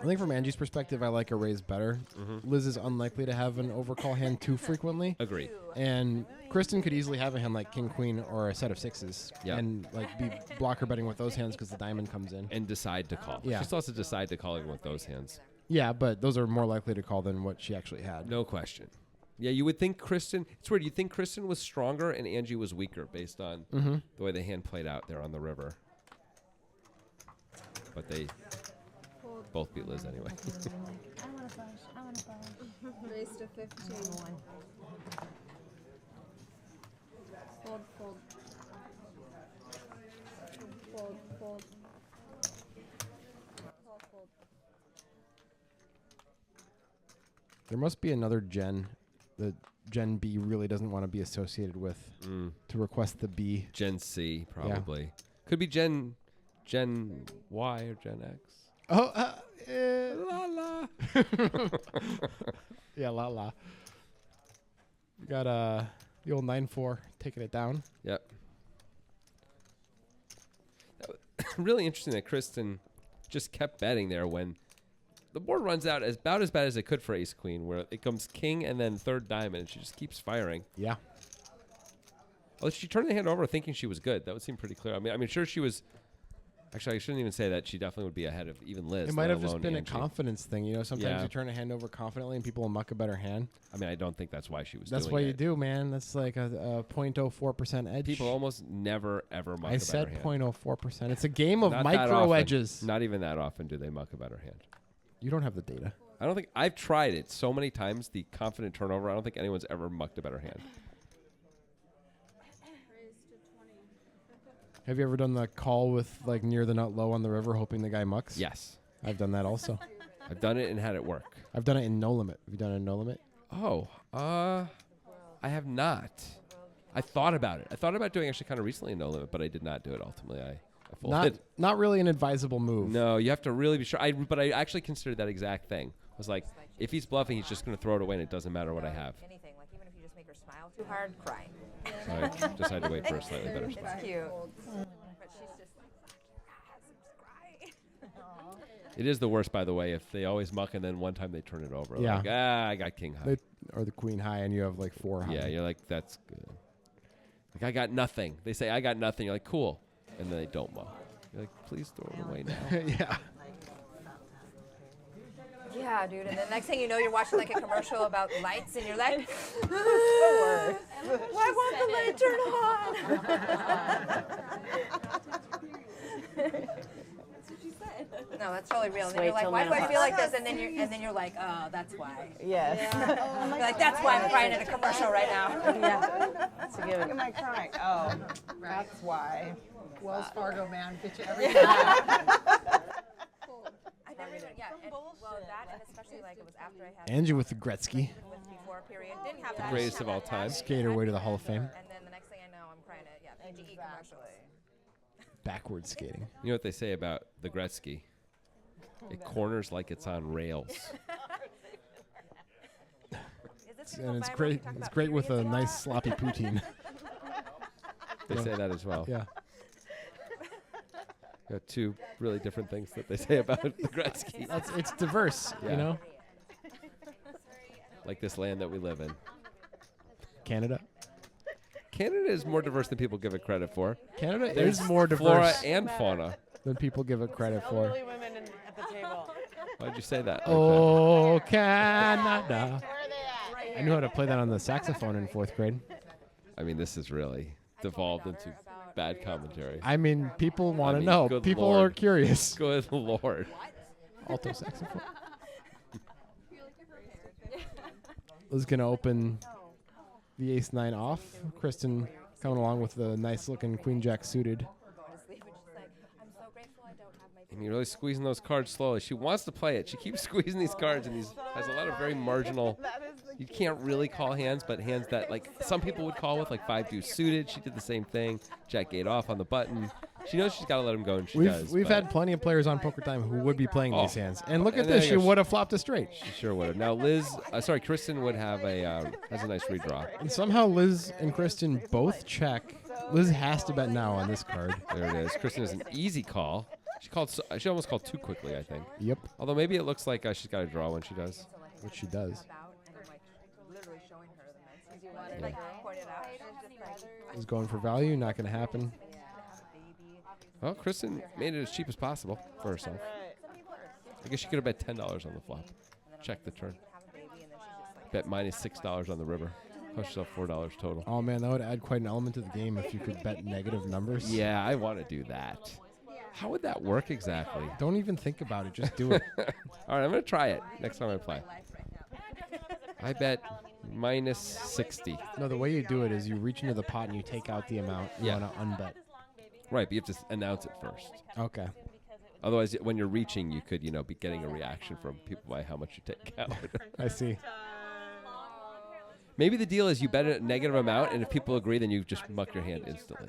I think from Angie's perspective, I like a raise better. Liz is unlikely to have an overcall hand too frequently. Agreed. And Kristen could easily have a hand like king, queen, or a set of 6s. Yep. And like be blocker betting with those hands because the diamond comes in. And decide to call. Yeah. She still has to decide to call even with those hands. Yeah, but those are more likely to call than what she actually had. No question. Yeah, you would think Kristen. It's weird. You think Kristen was stronger and Angie was weaker based on the way the hand played out there on the river. But they both beat Liz anyway. I want to flush. I want to flush. Raise to 15. Fold, fold. Fold, fold. Call, fold. There must be another Gen that Gen B really doesn't want to be associated with to request the B. Gen C, probably. Could be Gen Y or Gen X. Oh, la la. Yeah, la la. We got the old 9-4 taking it down. Yep. Really interesting that Kristen just kept betting there when the board runs out about as bad as it could for Ace Queen, where it comes King and then third diamond, and she just keeps firing. Yeah. Well, she turned the hand over thinking she was good. That would seem pretty clear. I mean, sure she was. Actually, I shouldn't even say that. She definitely would be ahead of even Liz. It might let have just alone been Angie. a confidence thing. You know, sometimes Yeah. you turn a hand over confidently and people will muck a better hand. I mean, I don't think that's why she was That's doing why it. you do, man. That's like a 0.04% edge. People almost never, ever muck I a said better hand. 0.04%. It's a game of Not that micro often. edges. Not even that often do they muck a better hand. You don't have the data. I don't think I've tried it so many times. The confident turnover. I don't think anyone's ever mucked a better hand. Raise to 20. Have you ever done the call with like near the nut low on the river hoping the guy mucks? Yes, I've done that also. I've done it and had it work. I've done it in no limit. Have you done it in no limit? Oh, I have not. I thought about it. I thought about doing actually kind of recently in no limit, but I did not do it. Ultimately, I folded. Not really an advisable move. No, you have to really be sure. But I actually considered that exact thing. I was like, if he's bluffing, he's just going to throw it away, and it doesn't matter what I have. Anything, like even if you just make her smile too hard, cry. So I decided to wait for a slightly better spot. It's cute. But she's just like, fuck your ass, just cry. It is the worst, by the way, if they always muck and then one time they turn it over. Yeah. Like, I got king high. Or the queen high and you have like 4 high. Yeah, you're like, that's good. Like, I got nothing. They say, I got nothing. You're like, cool. And then they don't muck. You're like, please throw it away now. Yeah. Yeah, dude. And the next thing you know, you're watching like a commercial about lights, and you're like, why won't the light turn on? That's what she said. No, that's totally real. And then Wait you're like, till why do I now. feel like this? And then you're like, oh, that's why. Yes. You're like, that's why I'm crying in a commercial right now. Yeah. That's a Why given. am I crying? Oh, that's why. Wells Fargo man gets you every time. I never even, yeah. And, well, that, and especially like it was after I had Angie with the Gretzky. with before period. Didn't have that. Greatest of all time. Skate her way to the Hall of Fame. And then the next thing I know, I'm crying at, eat commercials. Backwards skating. You know what they say about the Gretzky? It corners like it's on rails. And it's great. It's great with a nice sloppy poutine. They say that as well. Yeah. Got two really different things that they say about the Gretzky. It's diverse, Yeah. you know. Like this land that we live in. Canada. Canada is more diverse than people give it credit for. Canada There's is more flora diverse and fauna. than people give it credit for. Elderly women at the table. Why'd you say that? Oh, Canada. I knew how to play that on the saxophone in 4th grade. I mean, this is really devolved into bad commentary. I mean, people want to mean, know. good People Lord. are curious. Good Lord. Alto saxophone. Liz going to open the ace-9 off. Kristen coming along with the nice-looking queen-jack suited. And you're really squeezing those cards slowly. She wants to play it. She keeps squeezing these cards, and has a lot of very marginal. You can't really call hands, but hands that like some people would call with, like 5-2 suited. She did the same thing. Jack 8 off on the button. She knows she's got to let him go, and she does. We've but had plenty of players on Poker Time who would be playing these hands. And look at And then this. She would have flopped a straight. She sure would have. Now Kristen would have has a nice redraw. And somehow Liz and Kristen both check. Liz has to bet now on this card. There it is. Kristen is an easy call. She almost called too quickly, I think. Yep. Although maybe it looks like she's got a draw when she does. Which she does. Yeah. Is going for value. Not going to happen. Well, Kristen made it as cheap as possible for herself. I guess she could have bet $10 on the flop. Check the turn. Bet minus $6 on the river. Cost yourself $4 total. Oh, man, that would add quite an element to the game if you could bet negative numbers. Yeah, I want to do that. How would that work exactly? Don't even think about it. Just do it. All right, I'm going to try it next time I play. I bet minus 60. No, the way you do it is you reach into the pot and you take out the amount you want to unbet. Right, but you have to announce it first. Okay. Otherwise, when you're reaching, you could, be getting a reaction from people by how much you take out. I see. Maybe the deal is you bet a negative amount, and if people agree, then you just muck your hand instantly.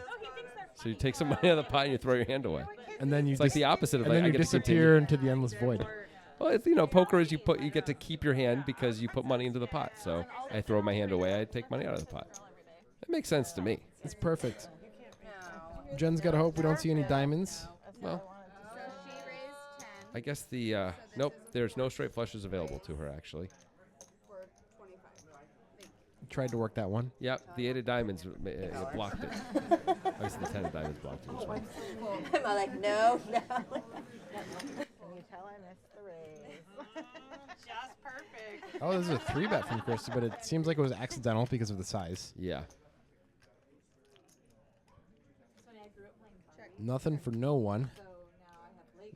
So you take some money out of the pot and you throw your hand away. And then you it's like the opposite of and like then I you get to disappear continue. into the endless void. Well, it's, poker is you get to keep your hand because you put money into the pot. So I throw my hand away, I take money out of the pot. That makes sense to me. It's perfect. Jen's got to hope we don't see any diamonds. Well, I guess nope, there's no straight flushes available to her, actually. Tried to work that one. Yep, the 8 of diamonds blocked it. Obviously, the 10 of diamonds blocked it as well. I'm like, no. Can you tell I missed the raise? Just perfect. Oh, this is a 3-bet from Krista, but it seems like it was accidental because of the size. Yeah. Nothing for no one.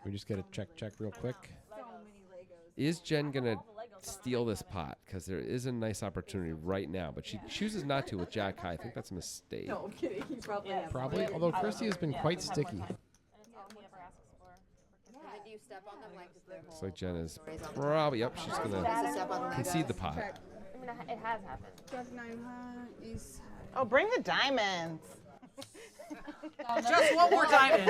We just got to check real quick. Is Jen going to steal this pot? Because there is a nice opportunity right now, but she chooses not to with Jack High. I think that's a mistake. No, I'm kidding. He probably has. Probably, although Christy has been quite sticky. Looks like Jen is probably, yep, she's going to concede the pot. I mean, it has happened. Jack 9 is. Oh, bring the diamonds. Just one more diamond.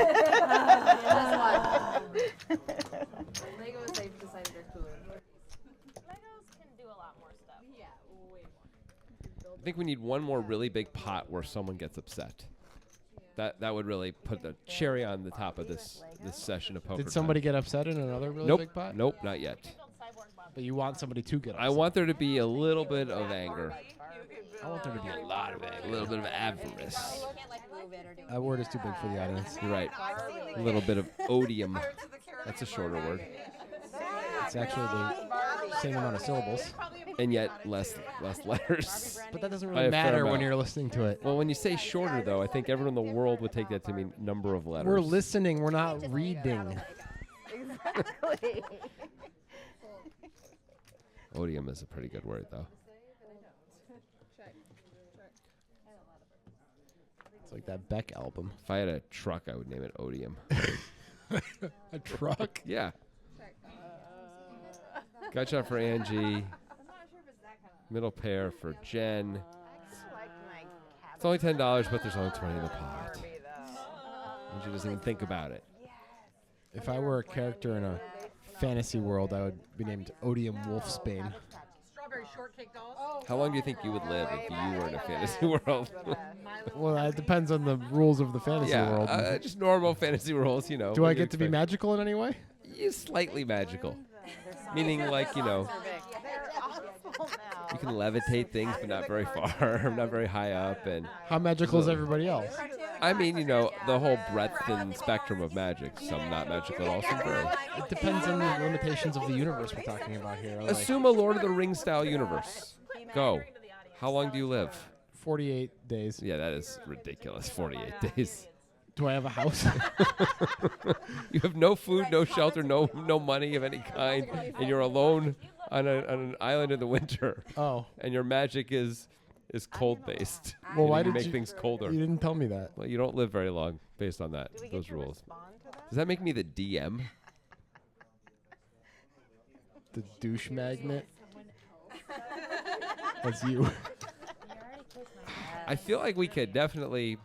Legos, they've decided they're cooler. Legos can do a lot more stuff. Yeah, way more. I think we need one more really big pot where someone gets upset. That would really put the cherry on the top of this session of poker. Did somebody get upset in another really nope. big pot? Nope, not yet. But you want somebody to get upset. I want there to be a little bit of anger. I want there to be a lot of anger. A little bit of avarice. That word is too big for the audience. You're right. A little bit of odium. That's a shorter word. It's actually the same amount of syllables. And yet less letters. But that doesn't By really a fair matter when amount. you're listening to it. Well, when you say shorter, though, I think everyone in the world would take that to mean number of letters. We're listening. We're not reading. Exactly. Odium is a pretty good word, though. It's like that Beck album. If I had a truck, I would name it Odium. A truck? Yeah. Gutshot for Angie. Middle pair for Jen. It's only $10, but there's only 20 in the pot. And she doesn't even think about it. If I were a character in a fantasy world, I would be named Odium Wolfsbane. Strawberry shortcake dolls. How long do you think you would live if you were in a fantasy world? Well, it depends on the rules of the fantasy world. Just normal fantasy rules, you know. Do what I you get to be expect. magical in any way? You're slightly magical. Meaning, like, you know, you can levitate things, but not very far, not very high up. And How magical is everybody else? I mean, you know, the whole breadth and spectrum of magic. Some not magical at all, some very. It depends on the limitations of the universe we're talking about here. Like Assume a Lord of the Rings style universe. Go. How long do you live? 48 days. Yeah, that is ridiculous. 48 days. Do I have a house? You have no food, no shelter, no money of any kind, and you're alone on an island in the winter. Oh. And your magic is cold based. Well, You why can did make things colder? You didn't tell me that. Well, you don't live very long based on that. Those rules. Does that make me the DM? The douche magnet. That's you. I feel like we could definitely.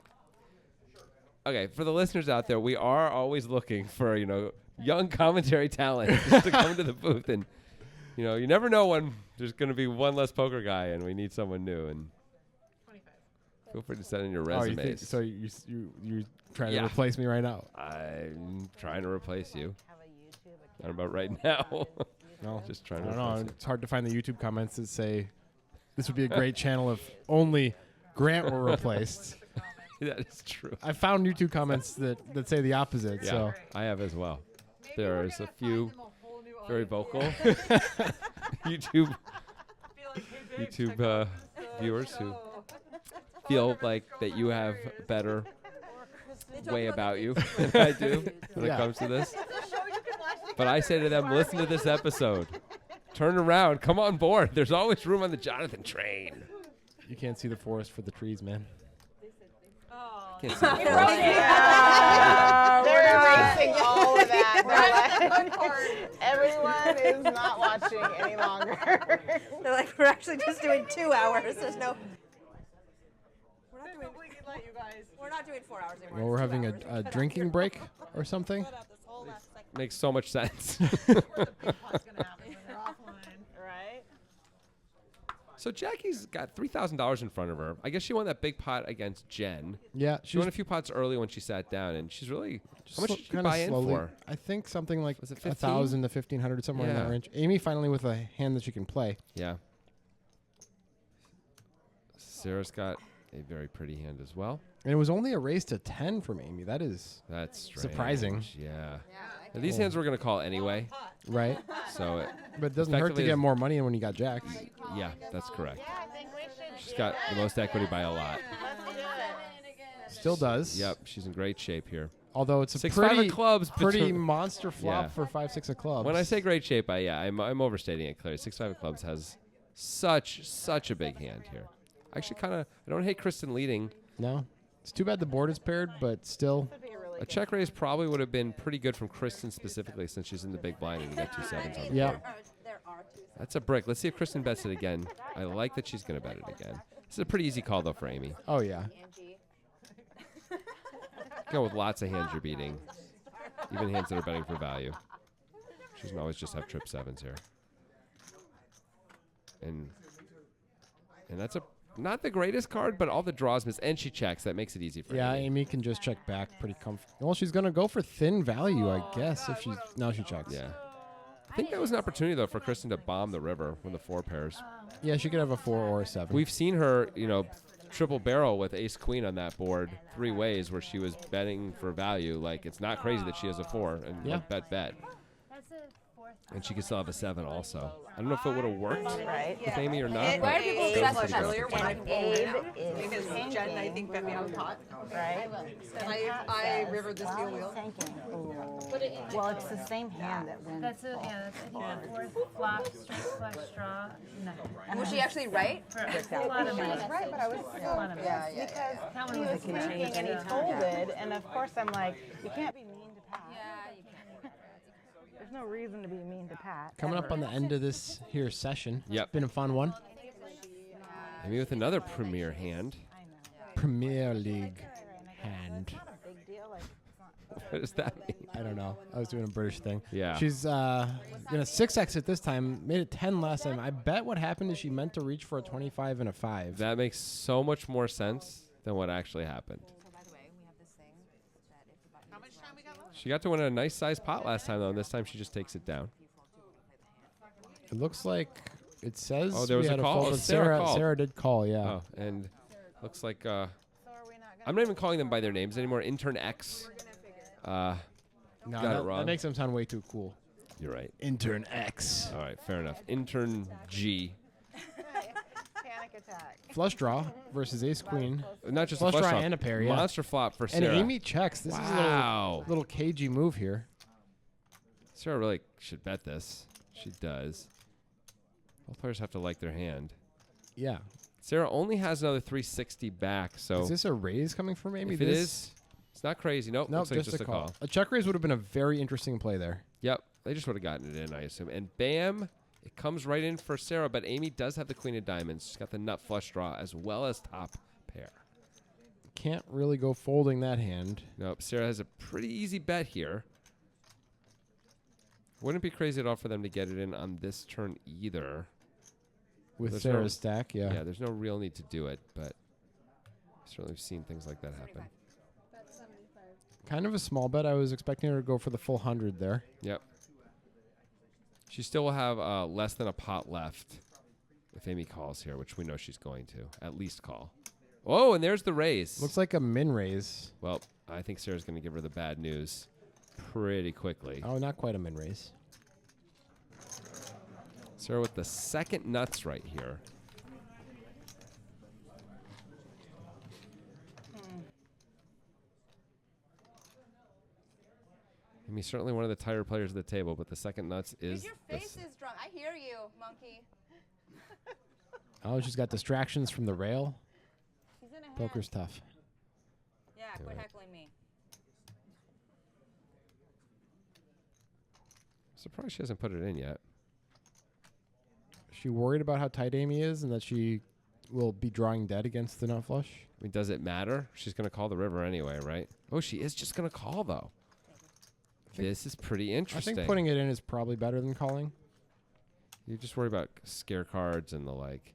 Okay, for the listeners out there, we are always looking for, you know, young commentary talent just to come to the booth, and you know, you never know when there's going to be one less poker guy, and we need someone new. And feel free to send in your resumes. So you trying to replace me right now? I'm trying to replace you. Not about right now. No, just trying I to don't know. replace you. It's hard to find the YouTube comments that say this would be a great channel if only Grant were replaced. That is true. I found YouTube comments that say the opposite. Yeah, So I have as well. There's a few very vocal YouTube viewers who feel like that you have a better way about you than I do when it comes to this. But I say to them, listen to this episode. Turn around. Come on board. There's always room on the Jonathan train. you can't see the forest for the trees, man. Can't see the forest. They're erasing all of that. Everyone is not watching any longer. They're like, we're actually just doing 2 hours. There's no. We're not doing 4 hours anymore. Well, we're having a drinking break or something. Makes so much sense. Right? So Jacki's got $3,000 in front of her. I guess she won that big pot against Jen. Yeah, She won a few pots early when she sat down, and she's really. How much did she kinda buy in slowly. for? I think something like Was it 1,000 to 1,500, somewhere in Yeah. that range. Amy finally with a hand that she can play. Yeah. Sarah's got a very pretty hand as well. And it was only a raise to 10 from Amy. That is That's strange. surprising. Yeah. And these hands we're going to call anyway. Right? So But it doesn't hurt to effectively get is- more money when you got jacks. Yeah, that's correct. She's got the most equity by a lot. Still does. Yep, she's in great shape here. Although it's a 6-5 pretty, of clubs pretty between- monster flop Yeah. for 5-6 of clubs. When I say great shape, I'm overstating it clearly. 6-5 of clubs has such a big hand here. Actually, I don't hate Kristen leading. No. It's too bad the board is paired, but still. A check raise probably would have been pretty good from Kristen specifically, since she's in the big blind and you got 2 sevens on the Yeah. board. That's a brick. Let's see if Kristen bets it again. I like that she's going to bet it again. This is a pretty easy call, though, for Amy. Oh, yeah. Go with lots of hands you're beating, even hands that are betting for value. She doesn't always just have trip sevens here. And that's not the greatest card, but all the draws miss, and she checks. That makes it easy for Yeah, Amy. Amy can just check back pretty comfortable. Well, she's going to go for thin value, I guess, if she's... Now she checks. Yeah. I think that was an opportunity, though, for Kristen to bomb the river when the 4 pairs. Yeah, she could have a 4 or a 7. We've seen her, triple barrel with ace queen on that board 3 ways where she was betting for value. Like, it's not crazy that she has a 4 and Yeah. bet. That's a fourth. And she could still have a 7 also. I don't know if it would have worked with Amy or not. Why but are people it was obsessed pretty with good. earlier when I Because Jen, I think, bet me on the pot. Right? And I rivered the steel wheel. Well, it's the same hand that wins. That's a, yeah, that's, I think the fourth flop, straight flush draw. No. Was she actually right? For a lot of money. Right, but I was A lot of money. because That he one was was a thinking and he folded, and of course I'm like, you can't be mean to Pat. There's no reason to be mean to Pat. Coming up on the end of this here session. Yep. Been a fun one. Amy with another premier hand. Premier League hand. Big deal, like it's not What does that mean? I don't know. I was doing a British thing. Yeah. She's gonna 6X it this time. Made it 10 last time. I bet what happened is she meant to reach for a 25 and a 5. That makes so much more sense than what actually happened. How much time we got left? She got to win a nice sized pot last time, though, and this time she just takes it down. It looks like it says. Oh, there was we a had call? fold, Oh, but Sarah called. Sarah did call, yeah. Oh, and looks like I'm not even calling them by their names anymore. Intern X. No, got it wrong. That makes them sound way too cool. You're right. Intern X. All right, fair enough. Intern G. Panic attack. Flush draw versus ace queen. Not just Flush a flush draw draw. and a pair, yeah. Monster flop for And Sarah. Amy checks. This is a little cagey move here. Sarah really should bet this. She does. Both players have to like their hand. Yeah. Sarah only has another 360 back, so Is this a raise coming from Amy? if it is, it's not crazy. Nope, Nope, looks like just a a call. call. A check raise would have been a very interesting play there. Yep, they just would have gotten it in, I assume. And bam, it comes right in for Sarah, but Amy does have the queen of diamonds. She's got the nut flush draw as well as top pair. Can't really go folding that hand. Nope, Sarah has a pretty easy bet here. Wouldn't be crazy at all for them to get it in on this turn either. With There's Sarah's stack, yeah. Yeah, there's no real need to do it, but certainly we've seen things like that happen. Kind of a small bet. I was expecting her to go for the full 100 there. Yep. She still will have less than a pot left if Amy calls here, which we know she's going to. At least call. Oh, and there's the raise. Looks like a min raise. Well, I think Sarah's going to give her the bad news pretty quickly. Oh, not quite a min raise. Sarah with the second nuts right here. I mean, certainly one of the tighter players at the table, but the second nuts is. Your face is drunk. I hear you, monkey. Oh, she's got distractions from the rail. She's in a Poker's tough. Yeah, quit heckling me. Surprised she hasn't put it in yet. Is she worried about how tight Amy is and that she will be drawing dead against the nut flush? I mean, does it matter? She's going to call the river anyway, right? Oh, she is just going to call, though. This is pretty I interesting. think putting it in is probably better than calling. You just worry about scare cards and the like.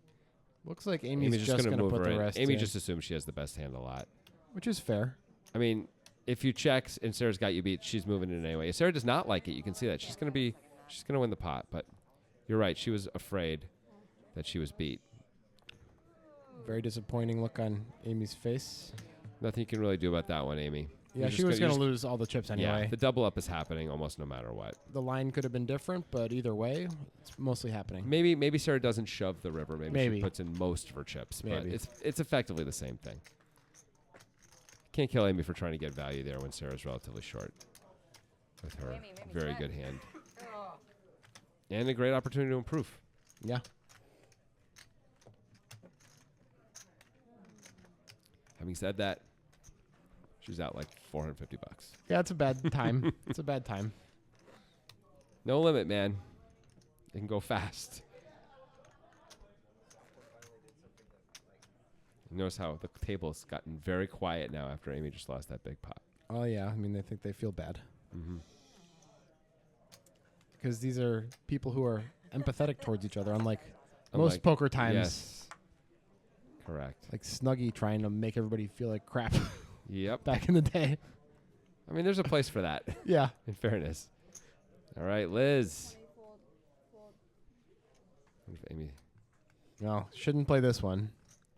Looks like Amy's just gonna going to move put her the in. rest Amy in. just assumes she has the best hand a lot. Which is fair. I mean, if you check and Sarah's got you beat, she's moving it anyway. If Sarah does not like it, you can see that. She's going to win the pot. But you're right. She was afraid that she was beat. Very disappointing look on Amy's face. Nothing you can really do about that one, Amy. Yeah, she was going to lose all the chips anyway. Yeah, the double up is happening almost no matter what. The line could have been different, but either way, it's mostly happening. Maybe Sarah doesn't shove the river. Maybe she Maybe. puts in most of her chips. Maybe. But it's effectively the same thing. Can't kill Amy for trying to get value there when Sarah's relatively short with her very good hand. And a great opportunity to improve. Yeah. Having said that, she's out like $450. Yeah, it's a bad time. It's a bad time. No limit, man. It can go fast. Notice how the table's gotten very quiet now after Amy just lost that big pot. Oh, yeah. I mean, they think they feel bad. Mm-hmm. Because these are people who are empathetic towards each other, unlike most poker times. Yes. Correct. Like Snuggie trying to make everybody feel like crap. Yep. Back in the day. I mean, there's a place for that. Yeah. In fairness. All right, Liz. What if Amy? No, shouldn't play this one.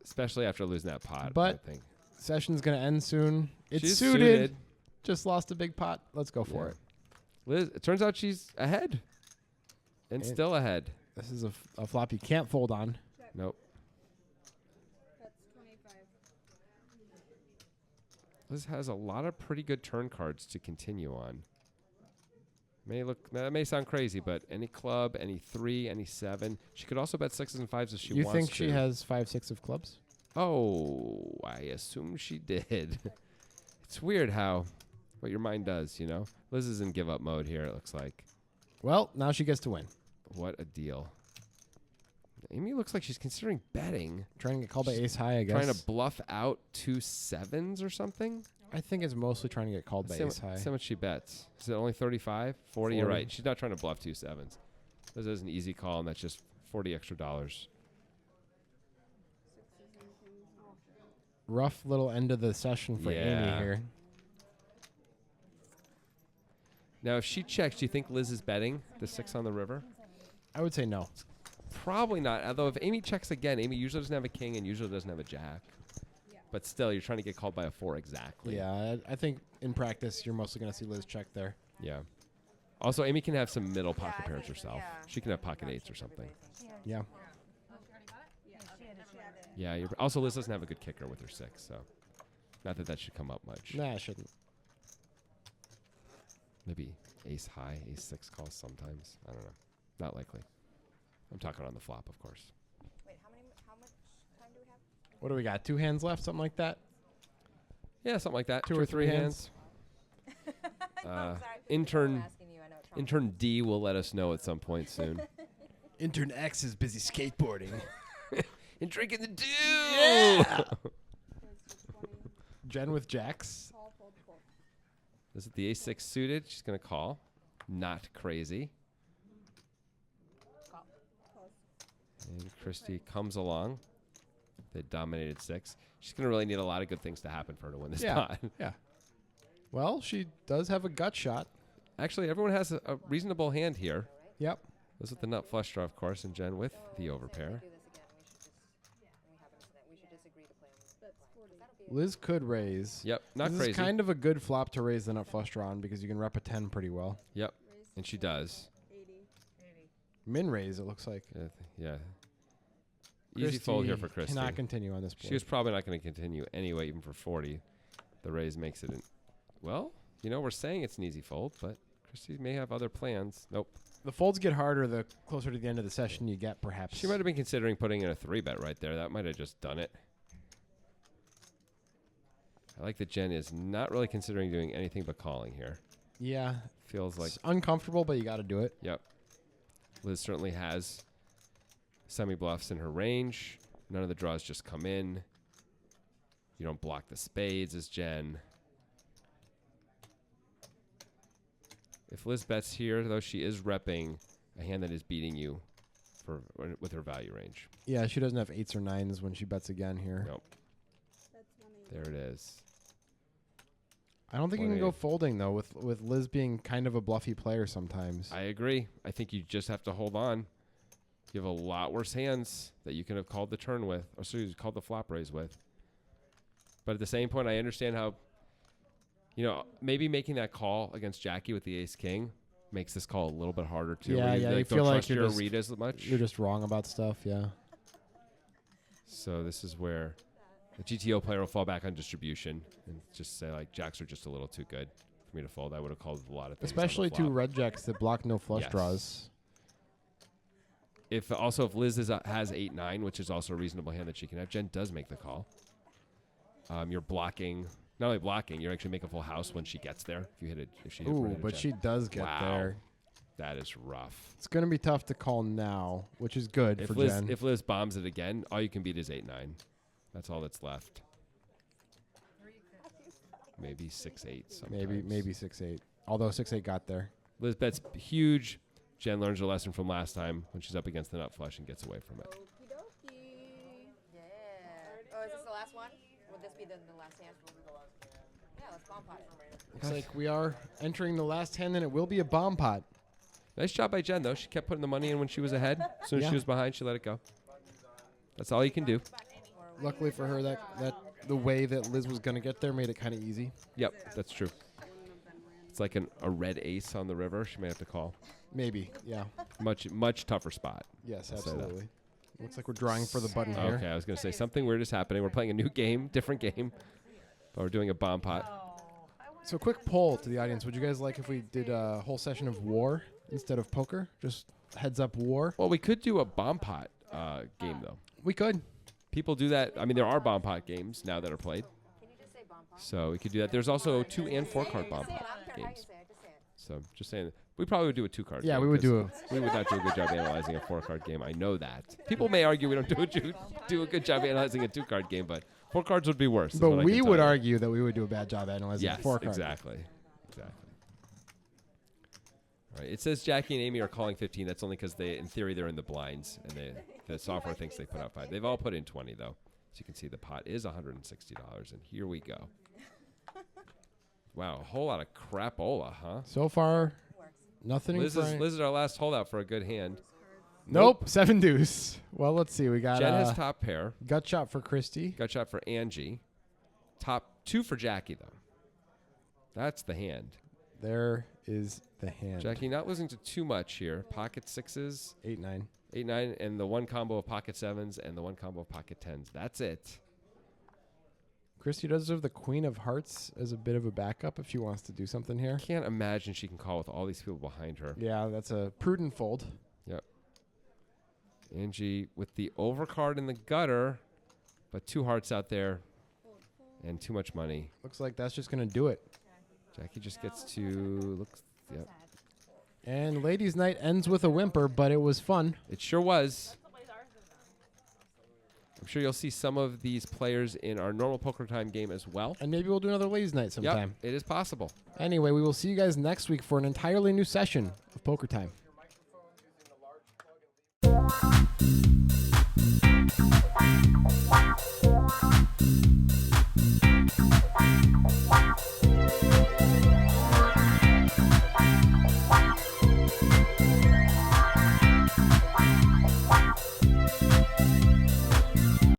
Especially after losing that pot. But I think. Session's going to end soon. It's She's suited. Just lost a big pot. Let's go for it. Liz, it turns out she's ahead. And still ahead. This is a flop you can't fold on. Nope. That's 25. Liz has a lot of pretty good turn cards to continue on. That may sound crazy, but any club, any 3, any 7. She could also bet 6s and 5s if she wants to. You think she has 5, 6 of clubs? Oh, I assume she did. It's weird what your mind does, you know? Liz is in give up mode here, it looks like. Well, now she gets to win. What a deal. Amy looks like she's considering betting. Trying to get called by ace high, I guess. Trying to bluff out 2 7s or something. I think it's mostly trying to get called by ace high. See how much she bets. Is it only 35? 40? You're right. She's not trying to bluff 2 sevens. This is an easy call, and that's just $40 extra. Rough little end of the session for Amy here. Now, if she checks, do you think Liz is betting the 6 on the river? I would say no. Probably not. Although if Amy checks again, Amy usually doesn't have a king and usually doesn't have a jack. But still, you're trying to get called by a 4 exactly. Yeah, I think in practice, you're mostly going to see Liz check there. Yeah. Also, Amy can have some middle pocket pairs herself. She can have pocket 8s or something. Yeah. Yeah. Also, Liz doesn't have a good kicker with her 6, so not that should come up much. Nah, it shouldn't. Maybe ace high, ace 6 calls sometimes. I don't know. Not likely. I'm talking on the flop, of course. Wait, how much time do we have? What do we got? 2 hands left, something like that? Yeah, something like that. 2 or 3 hands. Intern D will let us know at some point soon. Intern X is busy skateboarding. And drinking the dew! Yeah! Jen with jacks. This is the ace 6 suited. She's going to call. Not crazy. And Christy comes along. They dominated 6. She's going to really need a lot of good things to happen for her to win this pot. Yeah. Well, she does have a gut shot. Actually, everyone has a reasonable hand here. Yep. This with the nut flush draw, of course, and Jen with the overpair. Liz could raise. Yep, not this crazy. This is kind of a good flop to raise the nut flush draw on because you can rep a 10 pretty well. Yep, and she does. 80. Min raise, it looks like. Yeah. Easy fold here for Christy. Cannot continue on this board. She was probably not going to continue anyway, even for 40. The raise makes it well, we're saying it's an easy fold, but Christy may have other plans. Nope. The folds get harder the closer to the end of the session you get, perhaps. She might have been considering putting in a 3-bet right there. That might have just done it. I like that Jen is not really considering doing anything but calling here. Yeah. Feels like it's uncomfortable, but you got to do it. Yep. Liz certainly has semi-bluffs in her range. None of the draws just come in. You don't block the spades as Jen. If Liz bets here, though, she is repping a hand that is beating you with her value range. Yeah, she doesn't have 8s or 9s when she bets again here. Nope. There it is. I don't think you can go folding, though, with Liz being kind of a bluffy player sometimes. I agree. I think you just have to hold on. You have a lot worse hands that you can have called the turn with, or so you called the flop raise with. But at the same point, I understand how, maybe making that call against Jacki with the ace-king makes this call a little bit harder, too. Yeah, you feel like you're read as much. You're just wrong about stuff, yeah. So this is where the GTO player will fall back on distribution and just say, like, jacks are just a little too good for me to fold. I would have called a lot of things. Especially 2 red jacks that block no flush draws. If Liz has 8-9, which is also a reasonable hand that she can have, Jen does make the call. You're blocking, not only blocking, you're actually making a full house when she gets there. If she hits but she does get there. That is rough. It's going to be tough to call now, which is good for Jen. If Liz bombs it again, all you can beat is 8-9. That's all that's left. Maybe 6-8 sometimes. Maybe 6-8. Although 6-8 got there. Liz bets huge. Jen learns her lesson from last time when she's up against the nut flush and gets away from it. Yeah. Oh, is this the last one? Would this be the last hand? Yeah, let's bomb pot it. Looks like we are entering the last hand, and it will be a bomb pot. Nice job by Jen, though. She kept putting the money in when she was ahead. As soon as she was behind, she let it go. That's all you can do. Luckily for her, that the way that Liz was going to get there made it kind of easy. Yep, that's true. It's like a red ace on the river. She may have to call. Maybe, yeah. Much tougher spot. Yes, absolutely. Looks like we're drawing for the button here. Okay, I was going to say something weird is happening. We're playing a new game, different game, but we're doing a bomb pot. So quick poll to the audience. Would you guys like if we did a whole session of war instead of poker? Just heads up war? Well, we could do a bomb pot game, though. We could. People do that. I mean, there are bomb pot games now that are played. Can you just say bomb pot? So we could do that. There's also 2 and 4 card bomb pot games. So just saying, we probably would do a 2-card game. Yeah, we would do we would not do a good job analyzing a 4-card game. I know that. People may argue we don't do a good job analyzing a 2-card game, but 4 cards would be worse. is But what I we can tell would you. argue that we would do a bad job analyzing Yes, 4 cards. exactly. All right. It says Jacki and Amy are calling 15. That's only because in theory, they're in the blinds, and the software thinks they put out 5. They've all put in 20 though. As you can see, the pot is $160, and here we go. Wow, a whole lot of crapola, huh? So far, nothing. Liz is our last holdout for a good hand. Nope, 7 deuce. Well, let's see. We got Jen has top pair. gut shot for Christy. Gut shot for Angie. Top 2 for Jacki, though. That's the hand. There is the hand. Jacki not losing to too much here. Pocket 6s. 8-9. 8-9, and the one combo of pocket 7s and the one combo of pocket 10s. That's it. Christy does have the Queen of Hearts as a bit of a backup if she wants to do something here. Can't imagine she can call with all these people behind her. Yeah, that's a prudent fold. Yep. Angie with the overcard in the gutter, but 2 hearts out there and too much money. Looks like that's just going to do it. Jacki just gets to yep. And ladies' night ends with a whimper, but it was fun. It sure was. I'm sure you'll see some of these players in our normal poker time game as well. And maybe we'll do another ladies' night sometime. Yep, it is possible. Anyway, we will see you guys next week for an entirely new session of Poker Time.